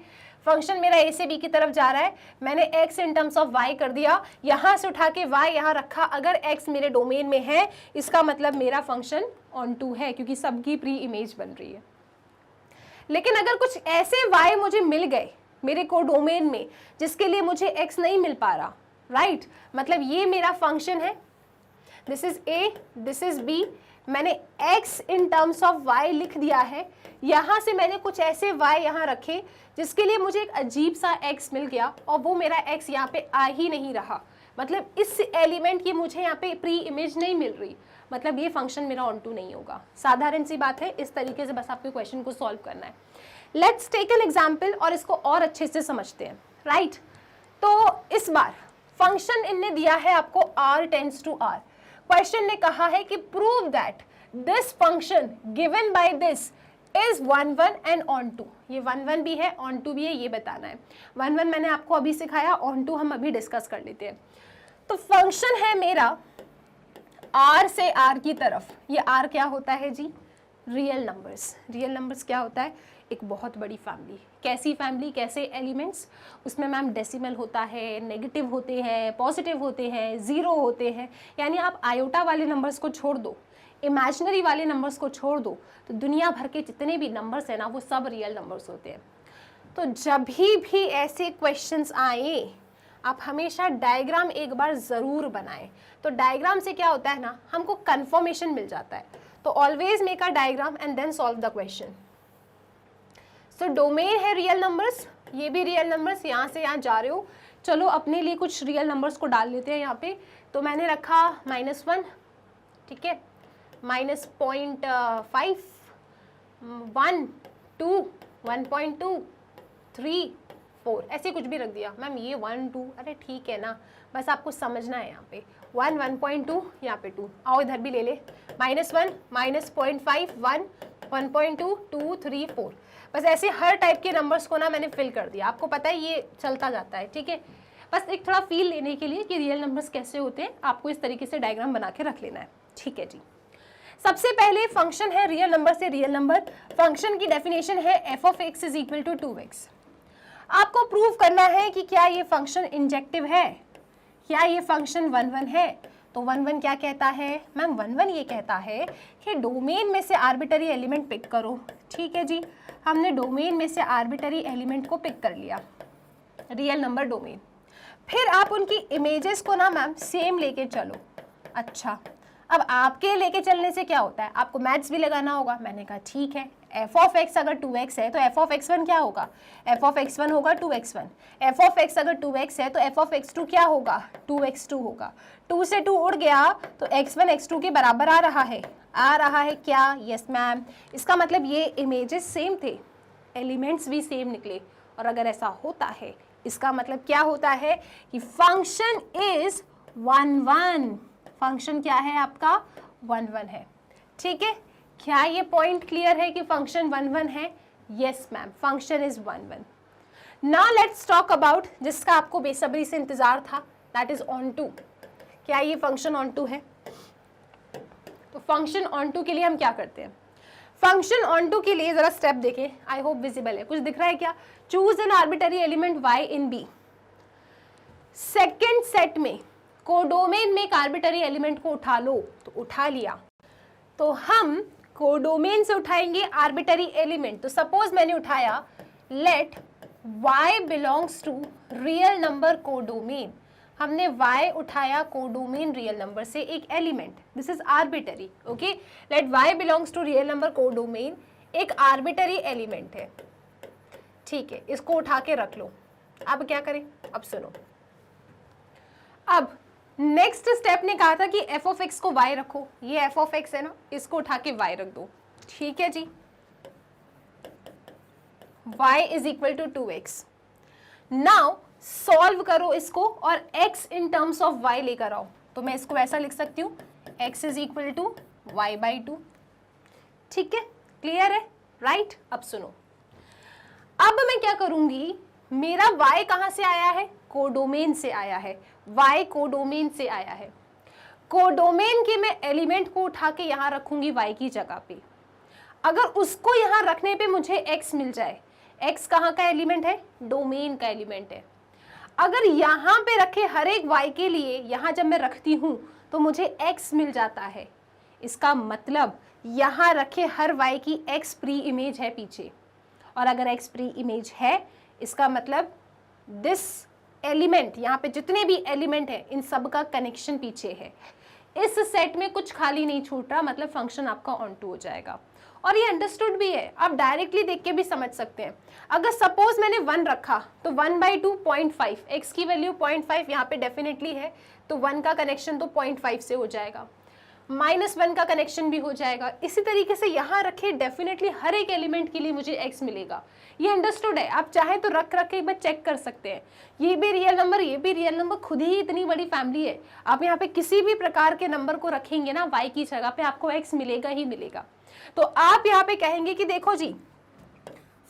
Speaker 1: फंक्शन मेरा a से b की तरफ जा रहा है, मैंने x in terms of y कर दिया, यहाँ से उठा के y यहाँ रखा, अगर x मेरे डोमेन में है इसका मतलब मेरा फंक्शन ऑन टू है, क्योंकि सबकी प्री इमेज बन रही है। लेकिन अगर कुछ ऐसे y मुझे मिल गए मेरे कोडोमेन में जिसके लिए मुझे x नहीं मिल पा रहा, राइट, मतलब ये मेरा फंक्शन है, this is a, this is b, मैंने x in terms of y लिख दिया है, यहाँ से मैंने कुछ ऐसे y यहाँ रखे जिसके लिए मुझे एक अजीब सा x मिल गया, और वो मेरा x यहाँ पे आ ही नहीं रहा, मतलब इस एलिमेंट की मुझे यहाँ पे प्री इमेज नहीं मिल रही। मतलब ये फंक्शन मेरा ऑन टू नहीं होगा। साधारण सी बात है, इस तरीके से बस आपके क्वेश्चन को सॉल्व करना है। लेट्स टेक एन एग्जाम्पल और इसको और अच्छे से समझते हैं, राइट। तो इस बार फंक्शन इनने दिया है आपको r tends to r। Question ने कहा है कि prove that this function given by this is 1 1 and onto. ये 1 1 भी है, ऑन टू भी है, ये बताना है। 1 1 मैंने आपको अभी सिखाया, ऑन टू हम अभी डिस्कस कर लेते हैं। तो फंक्शन है मेरा r से r की तरफ, ये r क्या होता है जी, रियल नंबर्स। रियल नंबर्स क्या होता है, एक बहुत बड़ी फैमिली। कैसी फैमिली, कैसे एलिमेंट्स, उसमें मैम डेसिमल होता है, नेगेटिव होते हैं, पॉजिटिव होते हैं, ज़ीरो होते हैं। यानी आप आयोटा वाले नंबर्स को छोड़ दो, इमेजिनरी वाले नंबर्स को छोड़ दो, तो दुनिया भर के जितने भी नंबर्स हैं ना वो सब रियल नंबर्स होते हैं। तो जब भी ऐसे क्वेश्चंस आए आप हमेशा डायग्राम एक बार ज़रूर बनाएं। तो डायग्राम से क्या होता है ना, हमको कंफर्मेशन मिल जाता है। तो always make a diagram and then solve the question. So domain है रियल नंबर्स, ये भी रियल नंबर्स, यहाँ से यहाँ जा रहे हो। चलो अपने लिए कुछ रियल नंबर्स को डाल लेते हैं यहाँ पे। तो मैंने रखा -1, ठीक है, -0.5, 1, 2, 1.2, 3, 4, ऐसे कुछ भी रख दिया। मैम ये 1, 2, अरे ठीक है ना, बस आपको समझना है। यहाँ पे 1, 1.2, यहाँ पे 2, आओ इधर भी ले ले, -1, -0.5, 1, 1.2, 2, 3, 4। बस ऐसे हर टाइप के नंबर्स को ना मैंने फिल कर दिया। आपको पता है ये चलता जाता है, ठीक है। बस एक थोड़ा फील लेने के लिए कि रियल नंबर्स कैसे होते हैं, आपको इस तरीके से डायग्राम बना के रख लेना है, ठीक है जी। सबसे पहले फंक्शन है रियल नंबर से रियल नंबर। फंक्शन की डेफिनेशन है f of x is equal to 2x। आपको प्रूव करना है कि क्या ये फंक्शन इंजेक्टिव है, क्या ये फंक्शन 1 1 है। तो 1 1 क्या कहता है मैम, 1 1 ये कहता है कि डोमेन में से आर्बिटरी एलिमेंट पिक करो। ठीक है जी, हमने डोमेन में से आर्बिटरी एलिमेंट को पिक कर लिया, रियल नंबर डोमेन। फिर आप उनकी इमेजेस को ना मैम सेम लेके चलो। अच्छा, अब आपके लेके चलने से क्या होता है, आपको मैथ्स भी लगाना होगा। मैंने कहा ठीक है, f ऑफ x अगर 2x है तो f ऑफ x1 क्या होगा, f ऑफ x1 होगा 2x1। f ऑफ x अगर 2x है तो f ऑफ x2 क्या होगा, 2x2 होगा। 2 से 2 उड़ गया तो x1 x2 के बराबर आ रहा है क्या, यस मैम। इसका मतलब ये इमेजेस सेम थे, एलिमेंट्स भी सेम निकले। और अगर ऐसा होता है इसका मतलब क्या होता है कि फंक्शन इज 1 1। फंक्शन क्या है आपका, 1 1 है। ठीक है, क्या ये पॉइंट क्लियर है कि फंक्शन 1 1 है? Yes ma'am, function is 1 1। Now let's talk about जिसका आपको बेसब्री से इंतजार था, दैट इज ऑन टू। क्या ये फंक्शन ऑन टू है? तो फंक्शन ऑन टू के लिए हम क्या करते हैं, फंक्शन ऑन टू के लिए जरा स्टेप देखें, आई होप विजिबल है, कुछ दिख रहा है क्या। Choose an arbitrary element y in b। Second set में कोडोमेन में एक आर्बिटरी एलिमेंट को उठा लो, तो उठा लिया, तो हम कोडोमेन से उठाएंगे आर्बिटरी एलिमेंट। तो सपोज मैंने उठाया, let y belongs to real number codomain. हमने y उठाया कोडोमेन रियल नंबर से एक element, this is arbitrary. Okay, let y belongs to real number codomain, एक आर्बिटरी एलिमेंट है। ठीक है, इसको उठा के रख लो। अब क्या करें, अब सुनो। अब नेक्स्ट स्टेप ने कहा था कि f ऑफ x को y रखो, ये f ऑफ x है ना, इसको उठा के y रख दो। ठीक है जी, y is equal to 2x। Now solve करो इसको और x in terms of y लेकर आओ। तो मैं इसको ऐसा लिख सकती हूँ, x is equal to y by 2। ठीक है, क्लियर है, राइट। अब सुनो, अब मैं क्या करूंगी, मेरा y कहाँ से आया है, कोडोमेन से आया है, y कोडोमेन से आया है। कोडोमेन के मैं एलिमेंट को उठा के यहाँ रखूंगी y की जगह पे। अगर उसको यहाँ रखने पे मुझे x मिल जाए, x कहाँ का एलिमेंट है, डोमेन का एलिमेंट है। अगर यहाँ पे रखे हर एक y के लिए, यहाँ जब मैं रखती हूँ तो मुझे x मिल जाता है। इसका मतलब यहाँ रखे हर y की x प्री इमेज है पीछे, और अगर x प्री इमेज है इसका मतलब दिस एलिमेंट, यहाँ पे जितने भी एलिमेंट है इन सब का कनेक्शन पीछे है। इस सेट में कुछ खाली नहीं छूट रहा, मतलब फंक्शन आपका ऑन टू हो जाएगा। और ये अंडरस्टूड भी है, आप डायरेक्टली देख के भी समझ सकते हैं। अगर सपोज मैंने 1 रखा तो 1 बाई 2 0.5, x की वैल्यू 0.5 यहाँ पे डेफिनेटली है, तो 1 का कनेक्शन तो 0.5 से हो जाएगा। -1 का कनेक्शन भी हो जाएगा। इसी तरीके से यहाँ रखे, डेफिनेटली हर एक एलिमेंट के लिए मुझे x मिलेगा। ये अंडरस्टूड है, आप चाहे तो रख के एक बार चेक कर सकते हैं। ये भी रियल नंबर, ये भी रियल नंबर, खुद ही इतनी बड़ी फैमिली है। आप यहाँ पे किसी भी प्रकार के नंबर को रखेंगे ना y की जगह पे, आपको x मिलेगा ही मिलेगा। तो आप यहाँ पे कहेंगे कि देखो जी,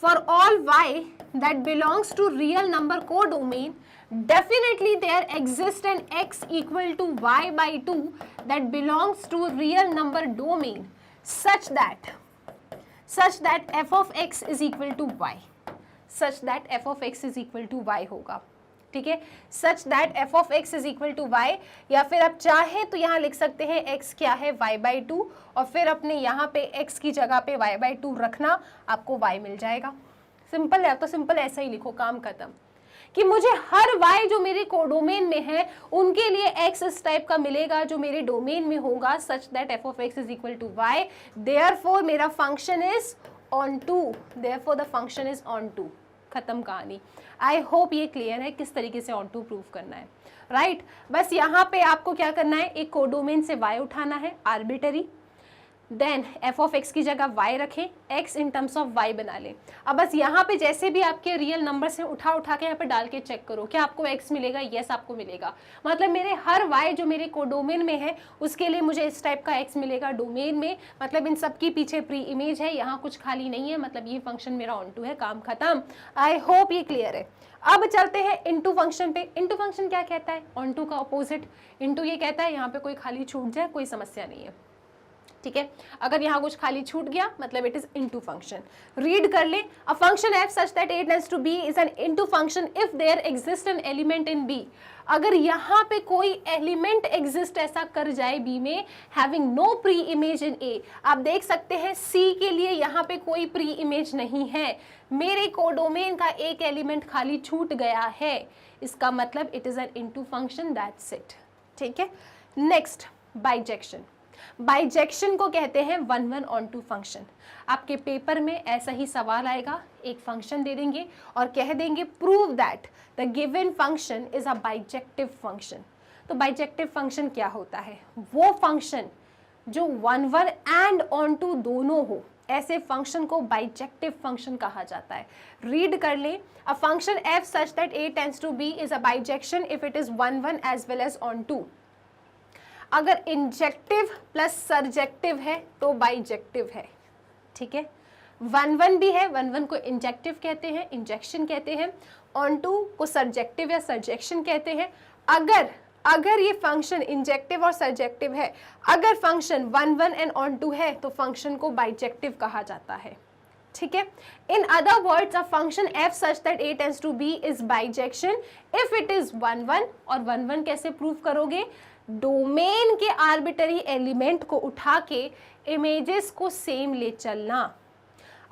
Speaker 1: for all y that belongs to real number codomain, definitely there exists an x equal to y by 2 that belongs to real number domain such that f of x is equal to y, such that f of x is equal to y होगा, ठीक है। सच that f of x is equal to y, या फिर आप चाहे तो यहाँ लिख सकते हैं x क्या है y by 2, और फिर अपने यहाँ पे x की जगह पे y by 2 रखना, आपको y मिल जाएगा। सिंपल है, तो सिंपल ऐसा ही लिखो, काम खत्म। कि मुझे हर y जो मेरे कोडोमेन में है उनके लिए x इस टाइप का मिलेगा जो मेरे डोमेन में होगा, such that f of x is equal to y, therefore मेरा function is onto, therefore the function is onto. खत्म कहानी। आई होप ये क्लियर है किस तरीके से ऑन टू प्रूव करना है, राइट। बस यहाँ पे आपको क्या करना है, एक कोडोमेन से y उठाना है arbitrary, then f of x की जगह y रखें, x in terms of y बना लें। अब बस यहाँ पे जैसे भी आपके रियल नंबर से उठा के यहाँ पे डाल के चेक करो, क्या आपको x मिलेगा? यस आपको मिलेगा। मतलब मेरे हर y जो मेरे कोडोमेन में है उसके लिए मुझे इस टाइप का x मिलेगा डोमेन में, मतलब इन सब की पीछे प्री इमेज है, यहाँ कुछ खाली नहीं है, मतलब ये फंक्शन मेरा ऑन टू है, काम खत्म। आई होप ये क्लियर है। अब चलते हैं इनटू फंक्शन पे। इनटू फंक्शन क्या कहता है? ऑन टू का ऑपोजिट। इनटू ये कहता है यहाँ पे कोई खाली छूट जाए, कोई समस्या नहीं है, ठीक है। अगर यहाँ कुछ खाली छूट गया मतलब it is into function. Read कर ले, a function f such that a tends to b is an into function if there exist an element in b। अगर यहाँ पे कोई एलिमेंट एग्जिस्ट ऐसा कर जाए b में, having no pre image in a। आप देख सकते हैं c के लिए यहाँ पे कोई प्री इमेज नहीं है, मेरे कोडोमेन का एक एलिमेंट खाली छूट गया है, इसका मतलब it is an into function, that's it, ठीक है। Next, bijection. बाइजेक्शन को कहते हैं 1-1 ऑन टू फंक्शन। आपके पेपर में ऐसा ही सवाल आएगा, एक फंक्शन दे देंगे और कह देंगे prove that the given function is a bijective function. तो बाइजेक्टिव फंक्शन क्या होता है? वो फंक्शन जो 1-1 एंड ऑन टू दोनों हो, ऐसे फंक्शन को बाइजेक्टिव फंक्शन कहा जाता है। रीड कर ले, a function f such that a tends to b is a bijection if it is 1-1 as well as onto. अगर इंजेक्टिव प्लस सरजेक्टिव है तो बाइजेक्टिव है, ठीक है। 1-1 भी है, 1-1 को इंजेक्टिव कहते हैं, इंजेक्शन कहते हैं, ऑन टू को सरजेक्टिव या सरजेक्शन कहते हैं। अगर ये फंक्शन इंजेक्टिव और सरजेक्टिव है, अगर फंक्शन 1-1 एंड ऑन टू है तो फंक्शन को बाइजेक्टिव कहा जाता है, ठीक है। In other words, a function f such that a tends to b is bijection if it is 1-1। और 1-1 कैसे प्रूव करोगे? डोमेन के आर्बिटरी एलिमेंट को उठा के इमेजेस को सेम ले चलना।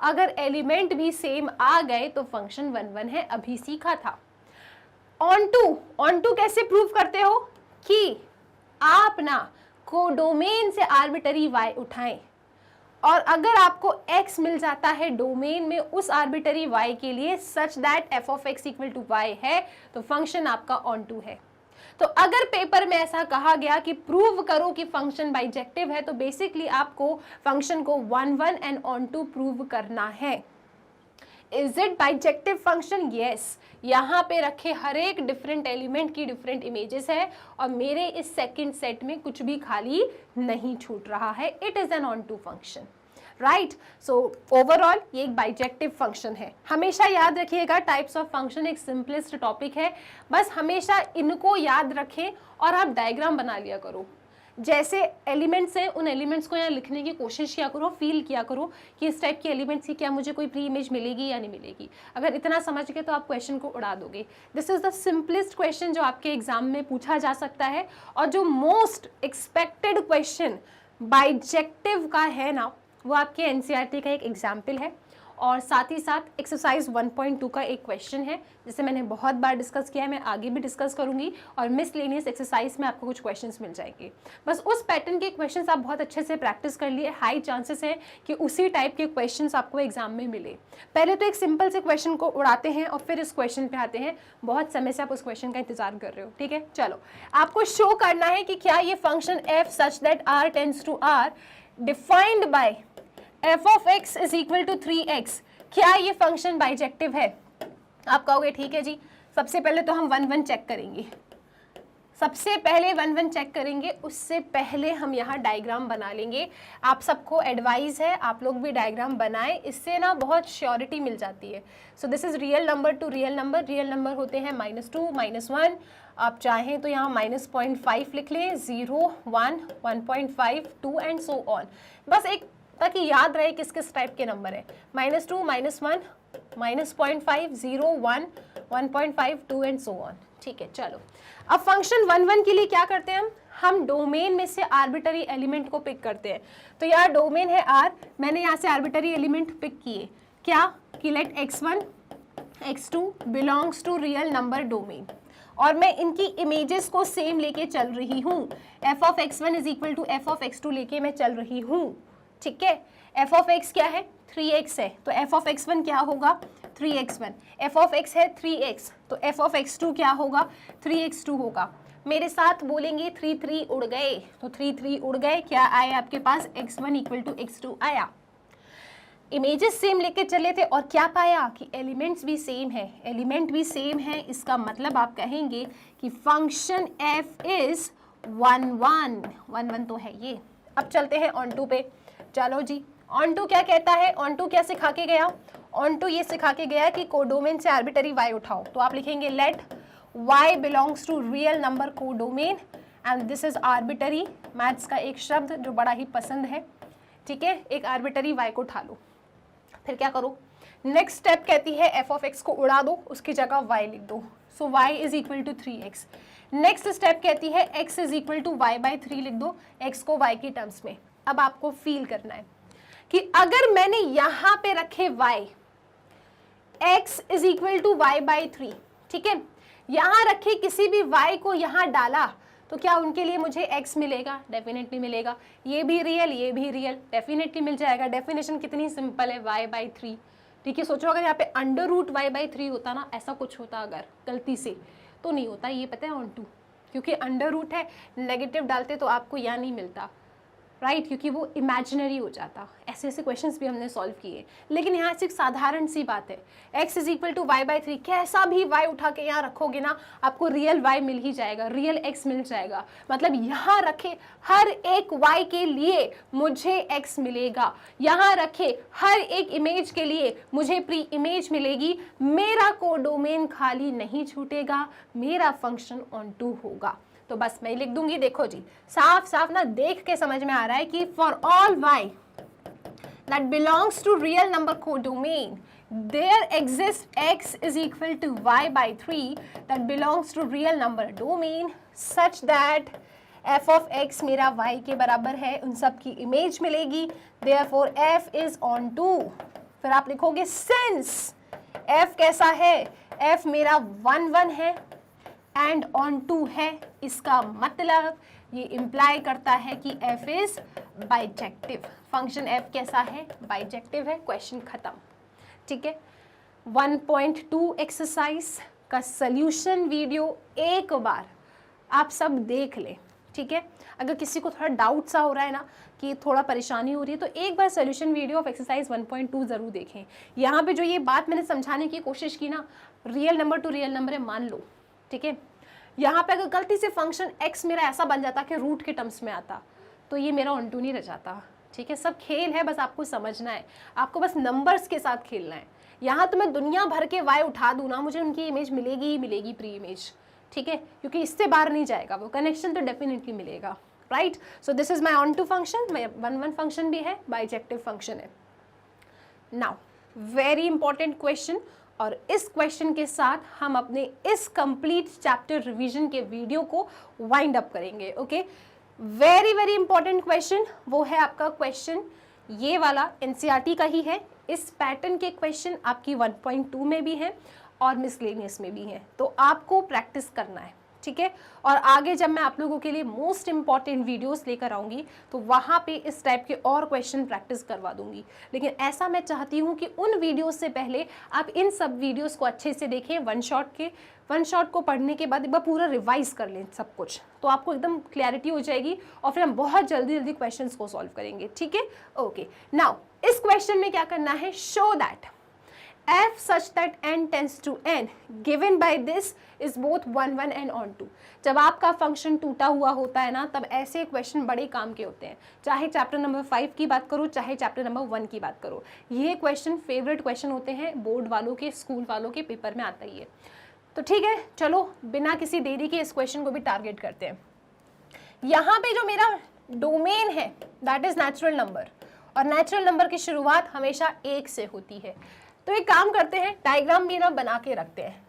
Speaker 1: अगर एलिमेंट भी सेम आ गए तो फंक्शन 1-1 है, अभी सीखा था। ऑन टू कैसे प्रूव करते हो? कि आप ना कोडोमेन से आर्बिटरी y उठाएं और अगर आपको x मिल जाता है डोमेन में उस आर्बिटरी y के लिए such that f of x equal to y है, तो फंक्शन आपका ऑन टू है। तो अगर पेपर में ऐसा कहा गया कि प्रूव करो कि फंक्शन बाइजेक्टिव है, तो बेसिकली आपको फंक्शन को 1-1 एंड ऑन टू प्रूव करना है। Is it bijective function? Yes. यहाँ पे रखे हर एक डिफरेंट एलिमेंट की डिफरेंट इमेजेस है और मेरे इस सेकंड सेट में कुछ भी खाली नहीं छूट रहा है, it is an onto function, right. So overall ये एक बाइजेक्टिव फंक्शन है। हमेशा याद रखिएगा, टाइप्स ऑफ फंक्शन एक सिंपलेस्ट टॉपिक है, बस हमेशा इनको याद रखें और आप डायग्राम बना लिया करो। जैसे एलिमेंट्स हैं उन एलिमेंट्स को यहाँ लिखने की कोशिश किया करो, फील किया करो कि इस टाइप के एलिमेंट्स की क्या मुझे कोई प्री इमेज मिलेगी या नहीं मिलेगी। अगर इतना समझ गए तो आप क्वेश्चन को उड़ा दोगे। This is the simplest question जो आपके एग्जाम में पूछा जा सकता है और जो मोस्ट एक्सपेक्टेड क्वेश्चन बाइजेक्टिव का है ना, वो आपके एनसीईआरटी का एक एग्जाम्पल है और साथ ही साथ एक्सरसाइज 1.2 का एक क्वेश्चन है जिसे मैंने बहुत बार डिस्कस किया है, मैं आगे भी डिस्कस करूंगी, और मिसलेनियस एक्सरसाइज में आपको कुछ क्वेश्चंस मिल जाएंगे। बस उस पैटर्न के क्वेश्चंस आप बहुत अच्छे से प्रैक्टिस कर लिए, हाई चांसेस है कि उसी टाइप के क्वेश्चंस आपको एग्जाम में मिले। पहले तो एक सिंपल से क्वेश्चन को उड़ाते हैं और फिर इस क्वेश्चन पे आते हैं। बहुत समय से आप उस क्वेश्चन का इंतजार कर रहे हो, ठीक है। चलो, आपको शो करना है कि क्या ये function f such that r tends to r defined by f of x is equal to 3x, क्या ये फंक्शन बाइजेक्टिव है? आप कहोगे ठीक है जी, सबसे पहले तो हम 1 1 चेक करेंगे, सबसे पहले 1 1 चेक करेंगे, उससे पहले हम यहाँ डायग्राम बना लेंगे। आप सबको एडवाइस है आप लोग भी डायग्राम बनाएं, इससे ना बहुत श्योरिटी मिल जाती है। सो this is real number two real number होते हैं -2 -1, आप चाहें तो यहाँ -0.5 लिख लें, 0 1 1.5 2 एंड सो ऑन, बस एक ताकि याद रहे किस किस टाइप के नंबर है। -2 -1 -0.5 0 1 1.5 2 एंड सो ऑन, ठीक है। चलो, अब फंक्शन 1 1 के लिए क्या करते हैं हम डोमेन में से आर्बिटरी एलिमेंट को पिक करते हैं। तो यार डोमेन है R, मैंने यहाँ से आर्बिटरी एलिमेंट पिक किए, क्या कि let x1 x2 belongs to real number domain, और मैं इनकी इमेजेस को सेम लेके चल रही हूँ। f of x1 is equal to f of x2 लेके मैं चल रही हूँ, ठीक है। f ऑफ x क्या है? 3x है, तो f ऑफ x1 क्या होगा? 3x1। f ऑफ x है 3x, तो f ऑफ x2 क्या होगा? 3x2 होगा। मेरे साथ बोलेंगे 3 3 उड़ गए, तो 3 3 उड़ गए, क्या आए आपके पास? x1 इक्वल टू x2 आया। इमेजेस सेम लेके चले थे और क्या पाया कि एलिमेंट्स भी सेम है, एलिमेंट भी सेम है, इसका मतलब आप कहेंगे कि फंक्शन f इज 1 1 1 1 तो है ये। अब चलते हैं ऑन टू पे। चलो जी, ऑन टू क्या कहता है? ऑन टू क्या सिखा के गया? ऑन टू ये सिखा के गया कि कोडोमेन से आर्बिटरी y उठाओ, तो आप लिखेंगे let y belongs to real number codomain and this is arbitrary. Maths का एक शब्द जो बड़ा ही पसंद है, ठीक है। एक आर्बिटरी y को उठा लो, फिर क्या करो? नेक्स्ट स्टेप कहती है f ऑफ x को उड़ा दो, उसकी जगह y लिख दो, so y is equal to 3x। Next step कहती है x is equal to y/3 लिख दो, x को y की टर्म्स में। अब आपको फील करना है कि अगर मैंने यहां पे रखे y, x is equal to y/3, ठीक है, यहां रखे किसी भी y को यहां डाला तो क्या उनके लिए मुझे x मिलेगा? डेफिनेटली मिलेगा। ये भी रियल, डेफिनेटली मिल जाएगा। डेफिनेशन कितनी सिंपल है, y/3, ठीक है। सोचो अगर यहाँ पे अंडर रूट y/3 होता ना, ऐसा कुछ होता अगर गलती से, तो नहीं होता, ये पता है ऑन टू, क्योंकि अंडर रूट है, नेगेटिव डालते तो आपको यहाँ नहीं मिलता, राइट, क्योंकि वो इमेजिनरी हो जाता। ऐसे ऐसे क्वेश्चंस भी हमने सॉल्व किए, लेकिन यहाँ से एक साधारण सी बात है, x is equal to y/3, कैसा भी y उठा के यहाँ रखोगे ना, आपको रियल y मिल ही जाएगा, रियल x मिल जाएगा। मतलब यहाँ रखे हर एक y के लिए मुझे x मिलेगा, यहाँ रखे हर एक इमेज के लिए मुझे प्री इमेज मिलेगी। मेरा कोडोमेन खाली नहीं छूटेगा, मेरा फंक्शन ऑन टू होगा। तो बस मैं लिख दूंगी, देखो जी, साफ साफ ना देख के समझ में आ रहा है कि for all y that belongs to real number codomain there exists x is equal to y/3 that belongs to real number domain such that f of x मेरा y के बराबर है, उन सब की इमेज मिलेगी, therefore f is on 2। फिर आप लिखोगे since f कैसा है? f मेरा 1 1 है एंड ऑन 2 है, इसका मतलब ये इम्प्लाई करता है कि f is bijective. Function f कैसा है? बाइजेक्टिव है, क्वेश्चन खत्म, ठीक है। 1.2 एक्सरसाइज का सल्यूशन वीडियो एक बार आप सब देख लें, ठीक है। अगर किसी को थोड़ा डाउट सा हो रहा है ना कि थोड़ा परेशानी हो रही है, तो एक बार सॉल्यूशन वीडियो ऑफ एक्सरसाइज 1.2 ज़रूर देखें। यहाँ पे जो ये बात मैंने समझाने की कोशिश की ना, real number two real number है, मान लो, ठीक है। यहाँ पे अगर गलती से फंक्शन x मेरा ऐसा बन जाता कि रूट के टर्म्स में आता, तो ये मेरा ऑन टू नहीं रह जाता, ठीक है। सब खेल है, बस आपको समझना है, आपको बस नंबर्स के साथ खेलना है। यहाँ तो मैं दुनिया भर के y उठा दूँ ना, मुझे उनकी इमेज मिलेगी ही मिलेगी, प्री इमेज, ठीक है, क्योंकि इससे बाहर नहीं जाएगा वो कनेक्शन, तो डेफिनेटली मिलेगा, right. So this is my onto function, मैं 1 1 फंक्शन भी है, बाइजेक्टिव फंक्शन है। नाउ वेरी इंपॉर्टेंट क्वेश्चन, और इस क्वेश्चन के साथ हम अपने इस कंप्लीट चैप्टर रिवीजन के वीडियो को वाइंड अप करेंगे, okay. Very very important question, वो है आपका क्वेश्चन ये वाला, एनसीईआरटी का ही है, इस पैटर्न के क्वेश्चन आपकी 1.2 में भी हैं और मिसलेनियस में भी हैं, तो आपको प्रैक्टिस करना है, ठीक है। और आगे जब मैं आप लोगों के लिए मोस्ट इंपॉर्टेंट वीडियोस लेकर आऊँगी तो वहाँ पे इस टाइप के और क्वेश्चन प्रैक्टिस करवा दूँगी। लेकिन ऐसा मैं चाहती हूँ कि उन वीडियोस से पहले आप इन सब वीडियोस को अच्छे से देखें, वन शॉट को पढ़ने के बाद एक बार पूरा रिवाइज कर लें सब कुछ, तो आपको एकदम क्लैरिटी हो जाएगी और फिर हम बहुत जल्दी जल्दी क्वेश्चन को सॉल्व करेंगे, ठीक है। ओके, नाउ इस क्वेश्चन में क्या करना है, show that f such that n tends to n given by this is both 1 1 and on 2। जब आपका फंक्शन टूटा हुआ होता है ना, तब ऐसे क्वेश्चन बड़े काम के होते हैं, चाहे चैप्टर नंबर 5 की बात करो चाहे चैप्टर नंबर 1 की बात करो। ये क्वेश्चन फेवरेट क्वेश्चन होते हैं बोर्ड वालों के, स्कूल वालों के पेपर में आता ही है। तो ठीक है, चलो बिना किसी देरी के इस क्वेश्चन को भी टारगेट करते हैं। यहाँ पे जो मेरा डोमेन है दैट इज नेचुरल नंबर, और नेचुरल नंबर की शुरुआत हमेशा 1 से होती है। तो एक काम करते हैं, डायग्राम भी ना बना के रखते हैं,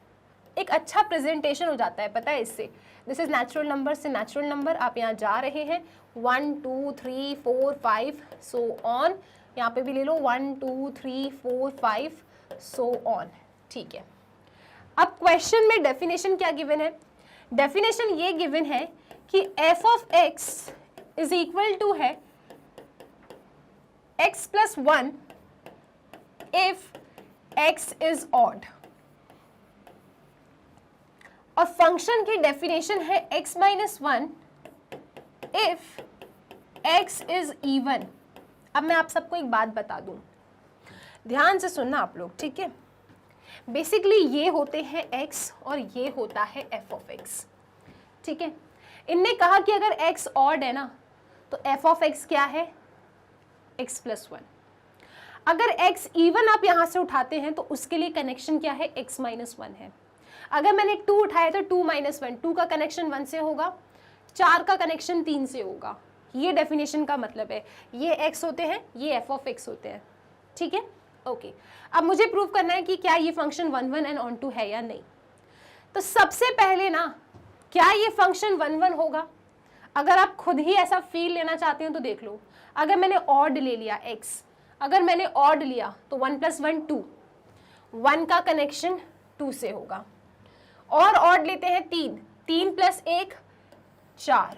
Speaker 1: एक अच्छा प्रेजेंटेशन हो जाता है, पता है इससे। दिस इज नेचुरल नंबर से नेचुरल नंबर, आप यहाँ जा रहे हैं 1 2 3 4 5 सो ऑन, यहाँ पे भी ले लो 1 2 3 4 5 सो ऑन, ठीक है। अब क्वेश्चन में डेफिनेशन क्या गिवन है, डेफिनेशन ये गिवन है कि f of x is equal to है x plus 1 if x is odd, और फंक्शन की डेफिनेशन है x minus 1 if x is even। अब मैं आप सबको एक बात बता दूं, ध्यान से सुनना आप लोग, ठीक है। बेसिकली ये होते हैं x और ये होता है f ऑफ x, ठीक है। इनने कहा कि अगर x ऑड है ना तो f ऑफ x क्या है, x प्लस 1। अगर x इवन आप यहां से उठाते हैं तो उसके लिए कनेक्शन क्या है, x माइनस 1 है। अगर मैंने 2 उठाया तो 2 माइनस 1, 2 का कनेक्शन 1 से होगा, 4 का कनेक्शन 3 से होगा। ये डेफिनेशन का मतलब है, ये x होते हैं, ये f ऑफ x होते हैं, ठीक है। ओके, अब मुझे प्रूव करना है कि क्या ये फंक्शन 1 1 एंड ऑन 2 है या नहीं। तो सबसे पहले ना, क्या ये फंक्शन 1 1 होगा। अगर आप खुद ही ऐसा फील लेना चाहते हो तो देख लो, अगर मैंने ऑड ले लिया x, अगर मैंने ऑड लिया तो 1 प्लस 1 2, 1 का कनेक्शन 2 से होगा। और ऑड लेते हैं 3, 3 प्लस 1 4,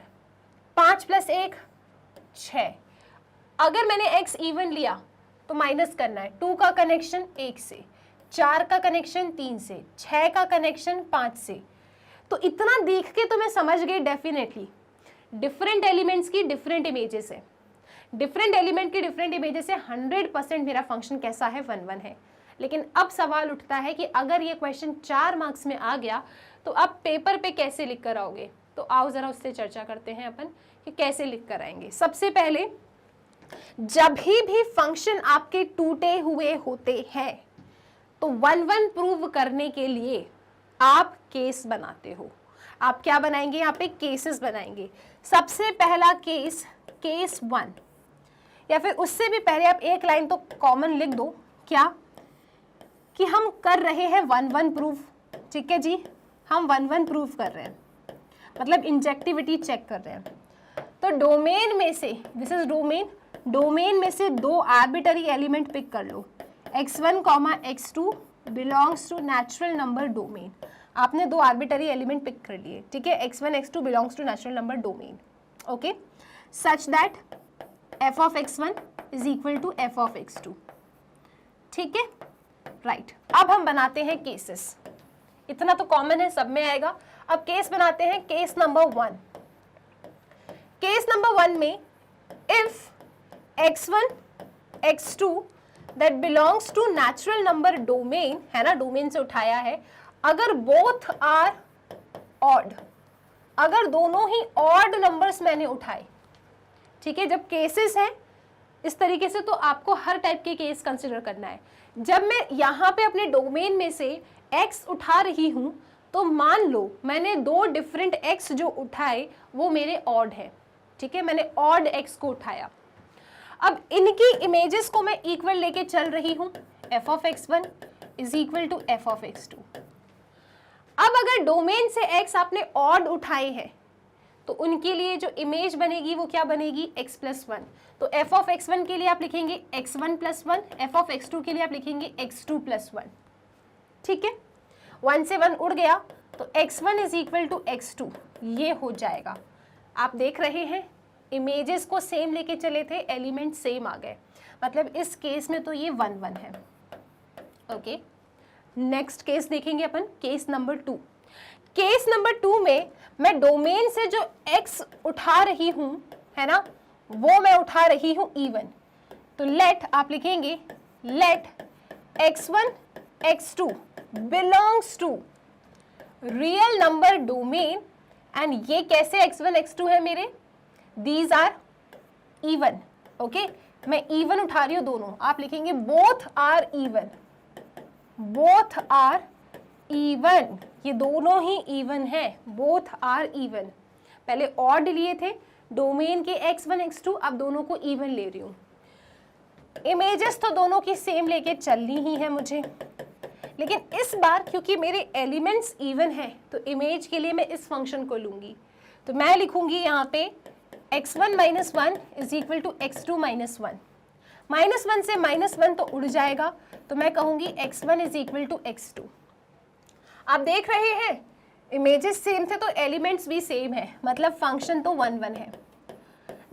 Speaker 1: 5 प्लस 1 6। अगर मैंने x इवन लिया तो माइनस करना है, 2 का कनेक्शन 1 से, 4 का कनेक्शन 3 से, 6 का कनेक्शन 5 से। तो इतना देख के तो मैं समझ गई डेफिनेटली डिफरेंट एलिमेंट्स की डिफरेंट इमेजेस है, डिफरेंट एलिमेंट की डिफरेंट इमेजेस से 100% मेरा फंक्शन कैसा है, 1 1 है। लेकिन अब सवाल उठता है कि अगर ये क्वेश्चन 4 मार्क्स में आ गया तो अब पेपर पे कैसे लिख कर आओगे। तो आओ जरा उससे चर्चा करते हैं अपन कि कैसे लिख कर आएंगे। सबसे पहले, जब भी फंक्शन आपके टूटे हुए होते हैं तो 1 1 प्रूव करने के लिए आप केस बनाते हो। आप क्या बनाएंगे, यहाँ पे केसेस बनाएंगे। सबसे पहला केस, केस 1, या फिर उससे भी पहले आप एक लाइन तो कॉमन लिख दो, क्या कि हम कर रहे हैं 1 1 प्रूफ, ठीक है जी, हम 1 1 प्रूफ कर रहे हैं, मतलब इंजेक्टिविटी चेक कर रहे हैं। तो डोमेन में से, दिस इज डोमेन, डोमेन में से 2 आर्बिटरी एलिमेंट पिक कर लो, x1, x2 belongs to natural number domain. आपने 2 आर्बिटरी एलिमेंट पिक कर लिए, ठीक है, x1 x2 belongs to natural number domain, okay, such that f of x1 is equal to f of x2, ठीक है, right. अब हम बनाते हैं केसेस, इतना तो कॉमन है, सब में आएगा। अब केस बनाते हैं, केस नंबर 1। केस नंबर 1 में if x1 x2 that belongs to natural number domain, है ना, डोमेन से उठाया है, अगर बोथ आर ऑड, अगर दोनों ही ऑड नंबर्स मैंने उठाए, ठीक है। जब केसेस हैं इस तरीके से तो आपको हर टाइप के केस कंसिडर करना है। जब मैं यहाँ पे अपने डोमेन में से x उठा रही हूँ तो मान लो मैंने 2 डिफरेंट x जो उठाए वो मेरे ऑड है, ठीक है, मैंने ऑड x को उठाया। अब इनकी इमेजेस को मैं इक्वल लेके चल रही हूँ, f of x1 is equal to f of x2। अब अगर डोमेन से x आपने ऑड उठाए हैं तो उनके लिए जो इमेज बनेगी वो क्या बनेगी, x+1। तो f ऑफ x1 के लिए आप लिखेंगे x1 + 1, f ऑफ x2 के लिए आप लिखेंगे x2 + 1। ठीक है, 1 से 1 उड़ गया तो x1 = x2 ये हो जाएगा। आप देख रहे हैं इमेजेस को सेम लेके चले थे, एलिमेंट सेम आ गए, मतलब इस केस में तो ये 1 1 है। ओके, नेक्स्ट केस देखेंगे अपन, केस नंबर 2। केस नंबर 2 में मैं डोमेन से जो x उठा रही हूं, है ना, वो मैं उठा रही हूं इवन। तो लेट आप लिखेंगे let x1 x2 belongs to real number domain, and ये कैसे x1 x2 है मेरे, दीज आर इवन। ओके, मैं इवन उठा रही हूं दोनों, आप लिखेंगे both are even, both are even, ये दोनों ही इवन है, बोथ आर इवन। पहले ऑड लिए थे डोमेन के x1 x2, अब दोनों को इवन ले रही हूं। इमेजेस तो दोनों की सेम लेके चलनी ही है मुझे, लेकिन इस बार क्योंकि मेरे एलिमेंट्स इवन है तो इमेज के लिए मैं इस फंक्शन को लूंगी। तो मैं लिखूंगी यहाँ पे x1 - 1 = x2 - 1। -1 से -1 तो उड़ जाएगा, तो मैं कहूंगी x1 = x2। आप देख रहे हैं इमेजेस सेम थे तो एलिमेंट्स भी सेम है, मतलब फंक्शन तो 1 1 है।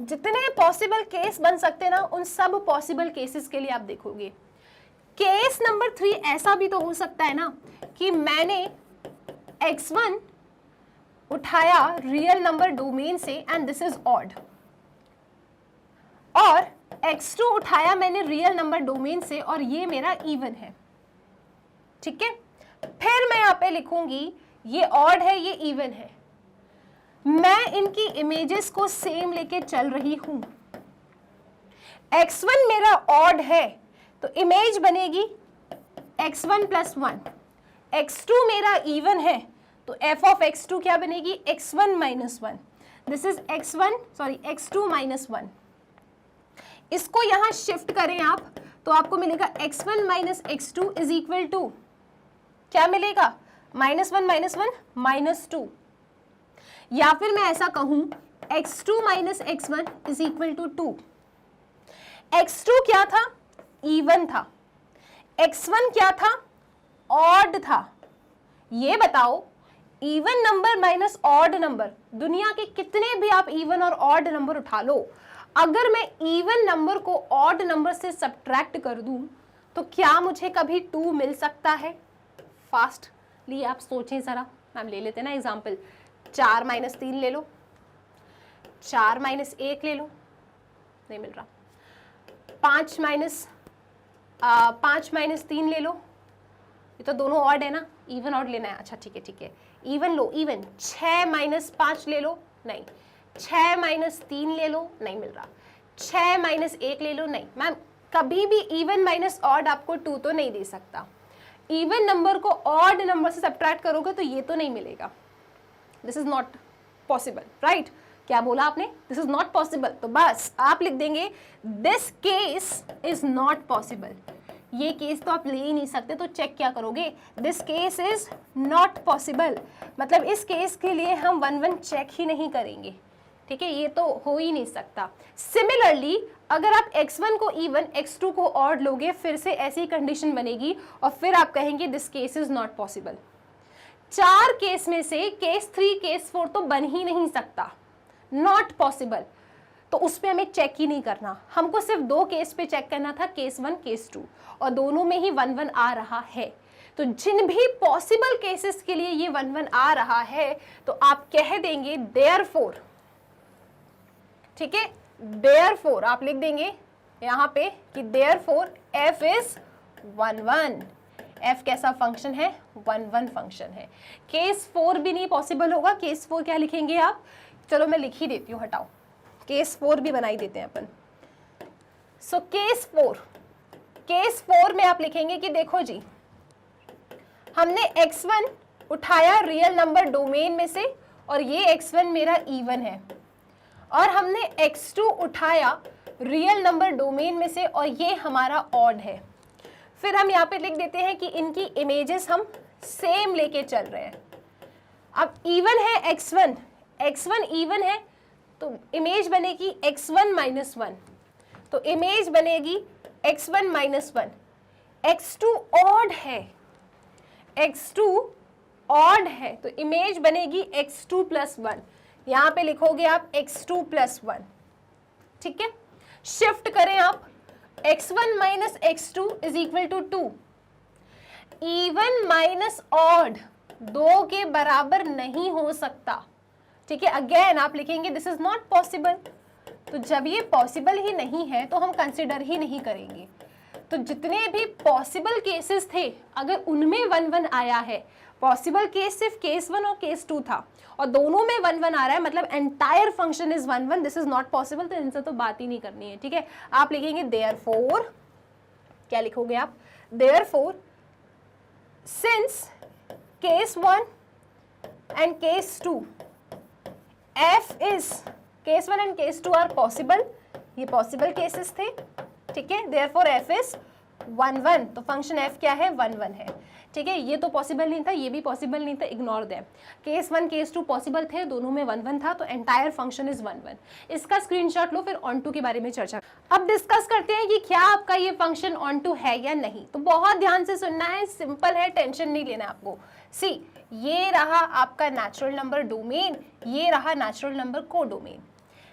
Speaker 1: जितने पॉसिबल केस बन सकते हैं ना, उन सब पॉसिबल केसेस के लिए आप देखोगे। केस नंबर 3 ऐसा भी तो हो सकता है ना कि मैंने x1 उठाया रियल नंबर डोमेन से एंड दिस इज ऑड, और x2 उठाया मैंने रियल नंबर डोमेन से और ये मेरा इवन है। ठीक है, फिर मैं यहाँ पे लिखूंगी ये ऑड है ये इवन है, मैं इनकी इमेजेस को सेम लेके चल रही हूं। x1 मेरा ऑड है तो इमेज बनेगी x1 + 1, x2 मेरा इवन है तो f ऑफ x2 क्या बनेगी, x1 - 1। This is x2 - 1। इसको यहां शिफ्ट करें आप तो आपको मिलेगा x1 - x2 = क्या मिलेगा, -1 - 1 -2। या फिर मैं ऐसा कहूं x2 - x1 = 2। x2 क्या था, इवन था, x1 क्या था, ऑड था। ये बताओ even number minus odd number, दुनिया के कितने भी आप इवन और ऑड नंबर उठा लो, अगर मैं इवन नंबर को ऑड नंबर से सब्ट्रैक्ट कर दूं तो क्या मुझे कभी 2 मिल सकता है? फास्टली आप सोचें जरा, मैम ले लेते हैं ना एग्जाम्पल, 4 - 3 ले लो, 4 - 1 ले लो, नहीं मिल रहा, 5 - 3 ले लो, ये तो दोनों ऑड है ना, इवन ऑड लेना है, अच्छा ठीक है, इवन लो, इवन। 6 - 5 ले लो, नहीं, 6 - 3 ले लो, नहीं मिल रहा, 6 - 1 ले लो, नहीं। मैम कभी भी इवन माइनस ऑड आपको 2 तो नहीं दे सकता, इवन नंबर को ऑड नंबर से सब्ट्रैक्ट करोगे तो ये तो नहीं मिलेगा, this is not possible, right? क्या बोला आपने, दिस इज नॉट पॉसिबल, तो बस आप लिख देंगे this case is not possible. ये केस तो आप ले ही नहीं सकते, तो चेक क्या करोगे, this case is not possible, मतलब इस केस के लिए हम 1 1 चेक ही नहीं करेंगे, ठीक है, ये तो हो ही नहीं सकता। सिमिलरली अगर आप x1 को इवन x2 को ऑड लोगे, फिर से ऐसी कंडीशन बनेगी और फिर आप कहेंगे this case is not possible. 4 case में से केस 3 केस 4 तो बन ही नहीं सकता, नॉट पॉसिबल, तो उस पर हमें चेक ही नहीं करना, हमको सिर्फ 2 केस पे चेक करना था, केस 1 केस 2, और दोनों में ही 1 1 आ रहा है। तो जिन भी पॉसिबल केसेस के लिए ये 1 1 आ रहा है तो आप कह देंगे देयरफॉर, ठीक है, देयरफॉर आप लिख देंगे यहाँ पे कि देयरफॉर f इज 1 1। f कैसा फंक्शन है, 1 1 फंक्शन है। केस 4 भी नहीं पॉसिबल होगा, केस 4 क्या लिखेंगे आप, चलो मैं लिख ही देती हूँ, हटाओ, केस 4 भी बनाई देते हैं अपन। सो केस 4 में आप लिखेंगे कि देखो जी, हमने x1 उठाया रियल नंबर डोमेन में से और ये x1 मेरा इवन है, और हमने x2 उठाया रियल नंबर डोमेन में से और ये हमारा ऑड है। फिर हम यहाँ पे लिख देते हैं कि इनकी इमेजेस हम सेम लेके चल रहे हैं। अब इवन है x1, x1 इवन है तो इमेज बनेगी x1 माइनस 1, तो इमेज बनेगी x1 माइनस 1। x2 ऑड है, x2 ऑड है तो इमेज बनेगी x2 प्लस 1। यहां पे लिखोगे आप x2 प्लस 1, ठीक है। शिफ्ट करें आप, x1 minus x2 is equal to 2। Even minus odd 2 के बराबर नहीं हो सकता, ठीक है। अगेन आप लिखेंगे दिस इज नॉट पॉसिबल, तो जब ये पॉसिबल ही नहीं है तो हम कंसिडर ही नहीं करेंगे। तो जितने भी पॉसिबल केसेस थे अगर उनमें 1 1 आया है, पॉसिबल केस सिर्फ केस 1 और केस 2 था और दोनों में 1 1 आ रहा है, मतलब entire function is 1 1, this is not possible, तो इनसे तो बात ही नहीं करनी है, ठीक है। आप लिखेंगे देयरफॉर, क्या लिखोगे आप, therefore since case 1 and case 2 f is case 1 and case 2 are possible, ये पॉसिबल केसेस थे, ठीक है। therefore f is 1 1, तो फंक्शन f क्या है, 1 1 है, ठीक है। ये तो पॉसिबल नहीं था, ये भी पॉसिबल नहीं था, ignore them. Case 1 case 2 possible थे, दोनों में 1 1 था, तो एंटायर फंक्शन इज 1 1। इसका स्क्रीनशॉट लो, फिर ऑन टू के बारे में चर्चा। अब डिस्कस करते हैं कि क्या आपका ये फंक्शन ऑन टू है या नहीं। तो बहुत ध्यान से सुनना है, सिंपल है, टेंशन नहीं लेना आपको। सी, ये रहा आपका नेचुरल नंबर डोमेन, ये रहा नेचुरल नंबर को डोमेन।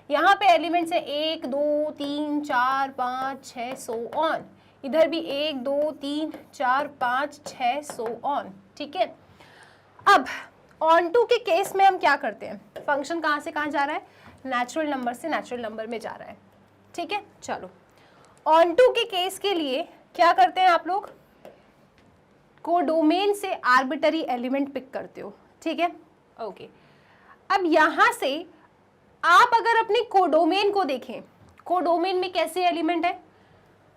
Speaker 1: यहाँ पे एलिमेंट्स है 1 2 3 4 5 6 सो ऑन, इधर भी 1 2 3 4 5 6 सो ऑन, ठीक है। अब ऑन टू के केस में हम क्या करते हैं, फंक्शन कहाँ से कहाँ जा रहा है, नेचुरल नंबर से नेचुरल नंबर में जा रहा है, ठीक है। चलो ऑन टू के केस के लिए क्या करते हैं आप लोग, कोडोमेन से आर्बिटरी एलिमेंट पिक करते हो, ठीक है, ओके। अब यहां से आप अगर अपने कोडोमेन को देखें, कोडोमेन में कैसे एलिमेंट है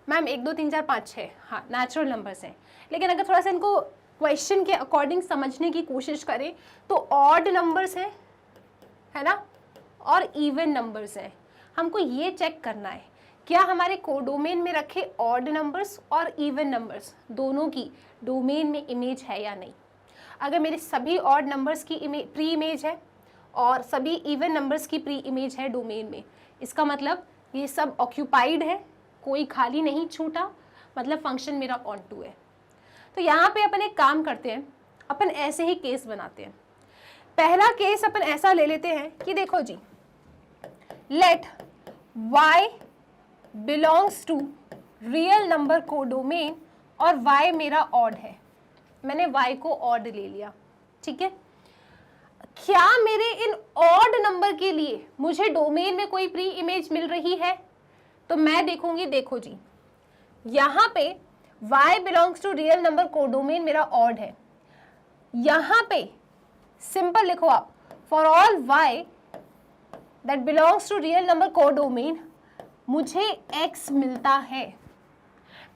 Speaker 1: मैम, 1 2 3 4 5 6, हाँ नेचुरल नंबर्स हैं। लेकिन अगर थोड़ा सा इनको क्वेश्चन के अकॉर्डिंग समझने की कोशिश करें तो ऑड नंबर्स हैं, है ना, और इवन नंबर्स हैं। हमको ये चेक करना है क्या हमारे कोडोमेन में रखे ऑड नंबर्स और इवन नंबर्स दोनों की डोमेन में इमेज है या नहीं। अगर मेरे सभी ऑड नंबर्स की प्री इमेज है और सभी इवन नंबर्स की प्री इमेज है डोमेन में, इसका मतलब ये सब ऑक्यूपाइड है, कोई खाली नहीं छूटा, मतलब फंक्शन मेरा ऑन टू है। तो यहाँ पे अपन एक काम करते हैं, अपन ऐसे ही केस बनाते हैं। पहला केस अपन ऐसा ले लेते हैं कि देखो जी, let y belongs to real number codomain और y मेरा ऑड है, मैंने y को ऑड ले लिया, ठीक है। क्या मेरे इन ऑड नंबर के लिए मुझे डोमेन में कोई प्री इमेज मिल रही है, तो मैं देखूंगी, देखो जी यहां पे y belongs to real number codomain मेरा ऑड है, यहां पे सिंपल लिखो आप, for all y that belongs to real number codomain मुझे x मिलता है,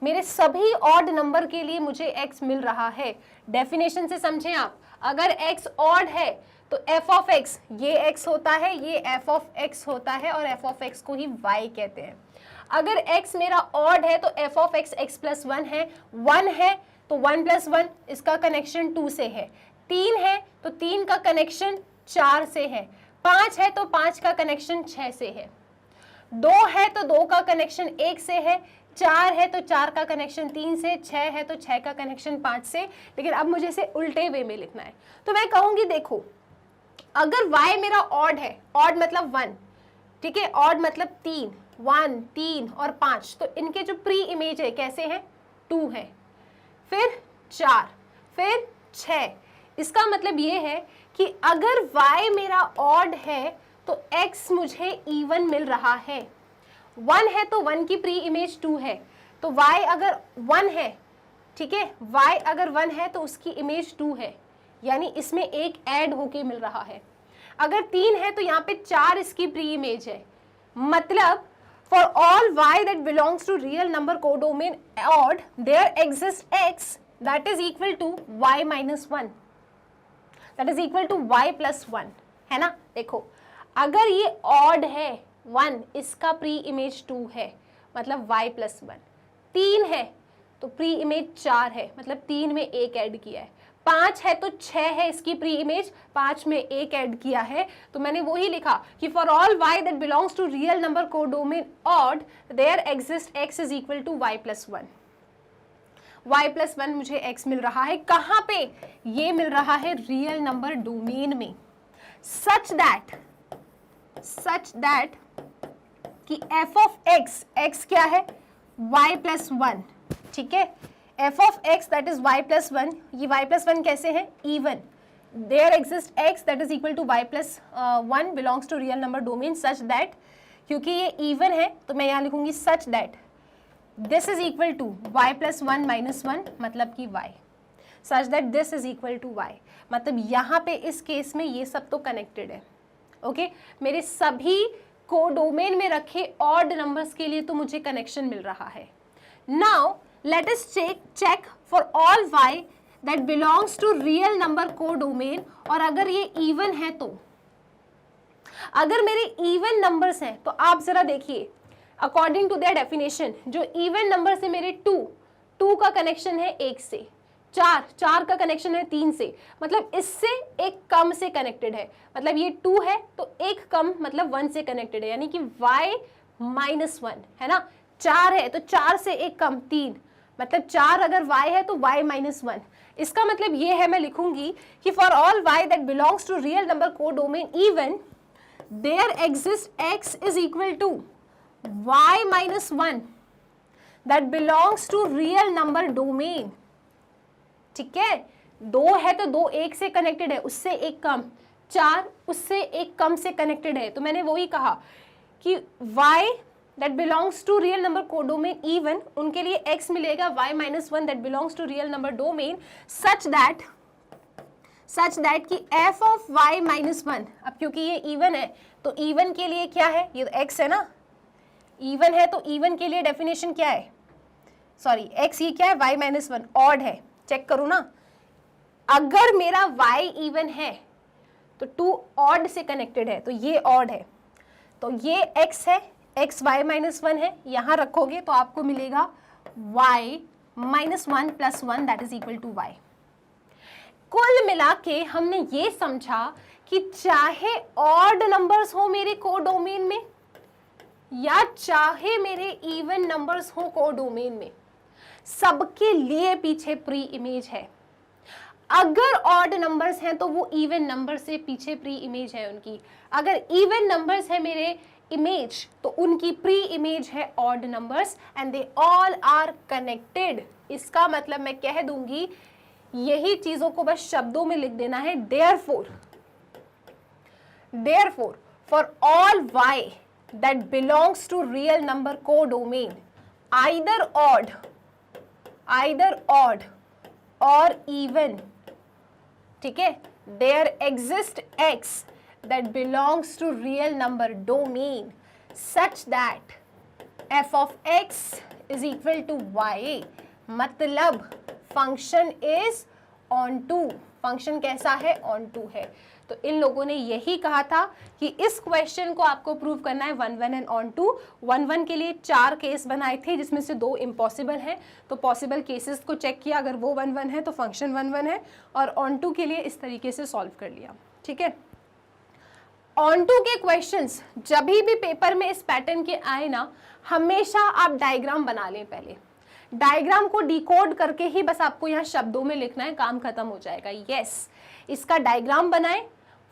Speaker 1: मेरे सभी ऑड नंबर के लिए मुझे x मिल रहा है। डेफिनेशन से समझें आप, अगर x ऑड है तो f ऑफ x ये x होता है, ये f ऑफ x होता है और f ऑफ x को ही y कहते हैं। अगर x मेरा ऑड है तो f of x x plus 1 है, 1 है तो 1 प्लस 1 इसका कनेक्शन 2 से है, 3 है तो 3 का कनेक्शन 4 से है, 5 है तो 5 का कनेक्शन 6 से है, 2 है तो 2 का कनेक्शन 1 से है, 4 है तो 4 का कनेक्शन 3 से, 6 है तो 6 का कनेक्शन 5 से। लेकिन अब मुझे इसे उल्टे वे में लिखना है, तो मैं कहूंगी देखो अगर y मेरा ऑड है, ऑड मतलब 1, ठीक है, ऑड मतलब 3, 1 3 और 5, तो इनके जो प्री इमेज है कैसे हैं, 2 है, फिर 4, फिर 6। इसका मतलब ये है कि अगर y मेरा ऑड है तो x मुझे इवन मिल रहा है, 1 है तो 1 की प्री इमेज 2 है, तो y अगर 1 है, ठीक है, y अगर 1 है तो उसकी इमेज 2 है, यानी इसमें एक ऐड होके मिल रहा है। अगर 3 है तो यहाँ पे 4 इसकी प्री इमेज है, मतलब for all y that belongs to real number codomain odd there exist x that is equal to y minus 1, that is equal to y plus 1, है ना। देखो अगर ये ऑड है 1, इसका प्री इमेज 2 है, मतलब y प्लस 1, 3 है तो प्री इमेज 4 है, मतलब 3 में एक ऐड किया है, 5 है तो 6 है इसकी प्री इमेज, 5 में 1 ऐड किया है तो मैंने वो ही लिखा कि for all y that belongs to real number codomain odd there exist x is equal to y plus 1। y plus 1 मुझे x मिल रहा है, कहाँ पे? ये मिल रहा है रियल नंबर डोमेन में, सच दैट कि f ऑफ x, x क्या है? y प्लस 1, ठीक है। f of x that is y plus 1, ये y प्लस 1 कैसे है? Even. There exist x that is equal to y plus 1 belongs to real number domain such that, क्योंकि ये even है तो मैं यहाँ लिखूंगी such that this is equal to y plus 1 minus 1, मतलब कि y, such that this is equal to y, मतलब यहाँ पे इस केस में ये सब तो कनेक्टेड है। ओके मेरे सभी कोडोमेन में रखे ऑड नंबर्स के लिए तो मुझे कनेक्शन मिल रहा है। Now let us check for all y that belongs to real number codomain, और अगर ये even है तो, अगर मेरे even numbers हैं तो आप जरा देखिए according to their definition, जो even numbers है मेरे 2 का कनेक्शन है 1 से, 4 का कनेक्शन है 3 से, मतलब इससे एक कम से कनेक्टेड है, मतलब ये 2 है तो एक कम मतलब 1 से कनेक्टेड है, यानी कि y माइनस 1 है ना। 4 है तो 4 से एक कम 3, मतलब 4 अगर y है तो y माइनस 1। इसका मतलब ये है, मैं लिखूंगी कि for all y that belongs to real number codomain even there exist x is equal to y minus 1 that belongs to real number domain, ठीक है। 2 है तो 2 1 से कनेक्टेड है, उससे एक कम, 4 उससे एक कम से कनेक्टेड है, तो मैंने वही कहा कि y that belongs to real number codomain even, उनके लिए x मिलेगा y minus 1 that belongs to real number domain such that कि f of y minus 1, अब क्योंकि ये even है तो even के लिए क्या है? ये तो x है ना, even है तो even के लिए डेफिनेशन क्या है? सॉरी x ये क्या है? y minus 1 ऑड है, चेक करो ना। अगर मेरा y even है तो 2 ऑड से कनेक्टेड है तो ये ऑड है, तो ये x है, x y माइनस 1 है, यहाँ रखोगे तो आपको मिलेगा y minus 1 plus 1 that is equal to y। कुल मिला के हमने ये समझा कि चाहे ऑड नंबर्स हो मेरे कोडोमेन में या चाहे मेरे इवन नंबर्स हो कोडोमेन में, सबके लिए पीछे प्री इमेज है। अगर ऑड नंबर्स हैं तो वो इवन नंबर से पीछे प्री इमेज है उनकी, अगर इवन नंबर्स है मेरे इमेज तो उनकी प्री इमेज है odd numbers and they all are connected. इसका मतलब मैं कह दूंगी, यही चीजों को बस शब्दों में लिख देना है। Therefore for all y that belongs to real number codomain either odd or even, ठीक है, there exist x that belongs to real number domain such that f of x is equal to y, मतलब function is onto. Function कैसा है? On to है। तो इन लोगों ने यही कहा था कि इस क्वेश्चन को आपको प्रूव करना है 1 1 एंड ऑन टू। 1 1 के लिए 4 केस बनाए थे जिसमें से 2 इम्पॉसिबल हैं, तो पॉसिबल केसेस को चेक किया, अगर वो 1 1 है तो फंक्शन 1 1 है, और ऑन टू के लिए इस तरीके से सॉल्व कर लिया, ठीक है। ऑन टू के क्वेश्चंस जब भी पेपर में इस पैटर्न के आए ना, हमेशा आप डायग्राम बना लें। पहले डायग्राम को डिकोड करके ही बस आपको यहाँ शब्दों में लिखना है, काम खत्म हो जाएगा। यस, इसका डायग्राम बनाएं,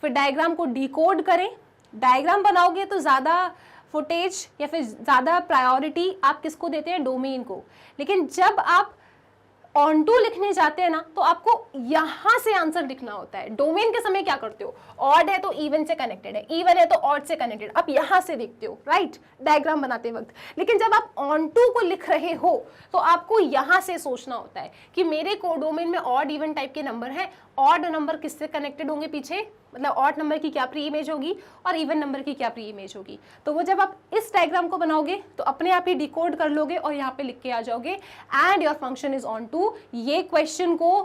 Speaker 1: फिर डायग्राम को डिकोड करें। डायग्राम बनाओगे तो ज़्यादा फुटेज या फिर ज़्यादा प्रायोरिटी आप किसको देते हैं? डोमेन को। लेकिन जब आप ऑन टू लिखने जाते हैं ना, तो आपको यहां से आंसर लिखना होता है। डोमेन के समय क्या करते हो? ऑड है तो इवन से कनेक्टेड है, इवन है तो ऑड से कनेक्टेड, आप यहां से लिखते हो, राइट, डायग्राम बनाते वक्त। लेकिन जब आप ऑन टू को लिख रहे हो तो आपको यहां से सोचना होता है कि मेरे कोडोमेन में ऑड इवन टाइप के नंबर हैं, ऑड नंबर किससे कनेक्टेड होंगे पीछे, मतलब ऑड नंबर की क्या प्री इमेज होगी और इवन नंबर की क्या प्री इमेज होगी। तो वो जब आप इस डायग्राम को बनाओगे तो अपने आप ही डिकोड कर लोगे और यहाँ पे लिख के आ जाओगे, and your function is onto. ये क्वेश्चन को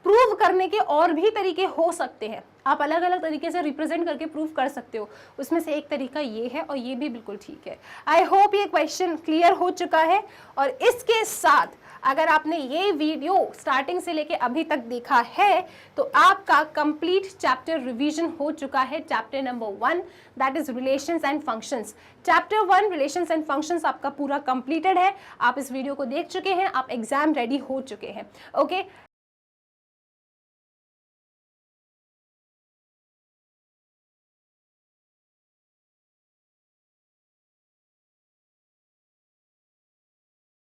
Speaker 1: प्रूव करने के और भी तरीके हो सकते हैं, आप अलग अलग तरीके से रिप्रेजेंट करके प्रूव कर सकते हो, उसमें से एक तरीका ये है और ये भी बिल्कुल ठीक है। आई होप ये क्वेश्चन क्लियर हो चुका है, और इसके साथ अगर आपने ये वीडियो स्टार्टिंग से लेके अभी तक देखा है तो आपका कंप्लीट चैप्टर रिवीजन हो चुका है। Chapter number 1 that is relations and functions. Chapter 1 relations and functions आपका पूरा कंप्लीटेड है। आप इस वीडियो को देख चुके हैं, आप एग्जाम रेडी हो चुके हैं। ओके,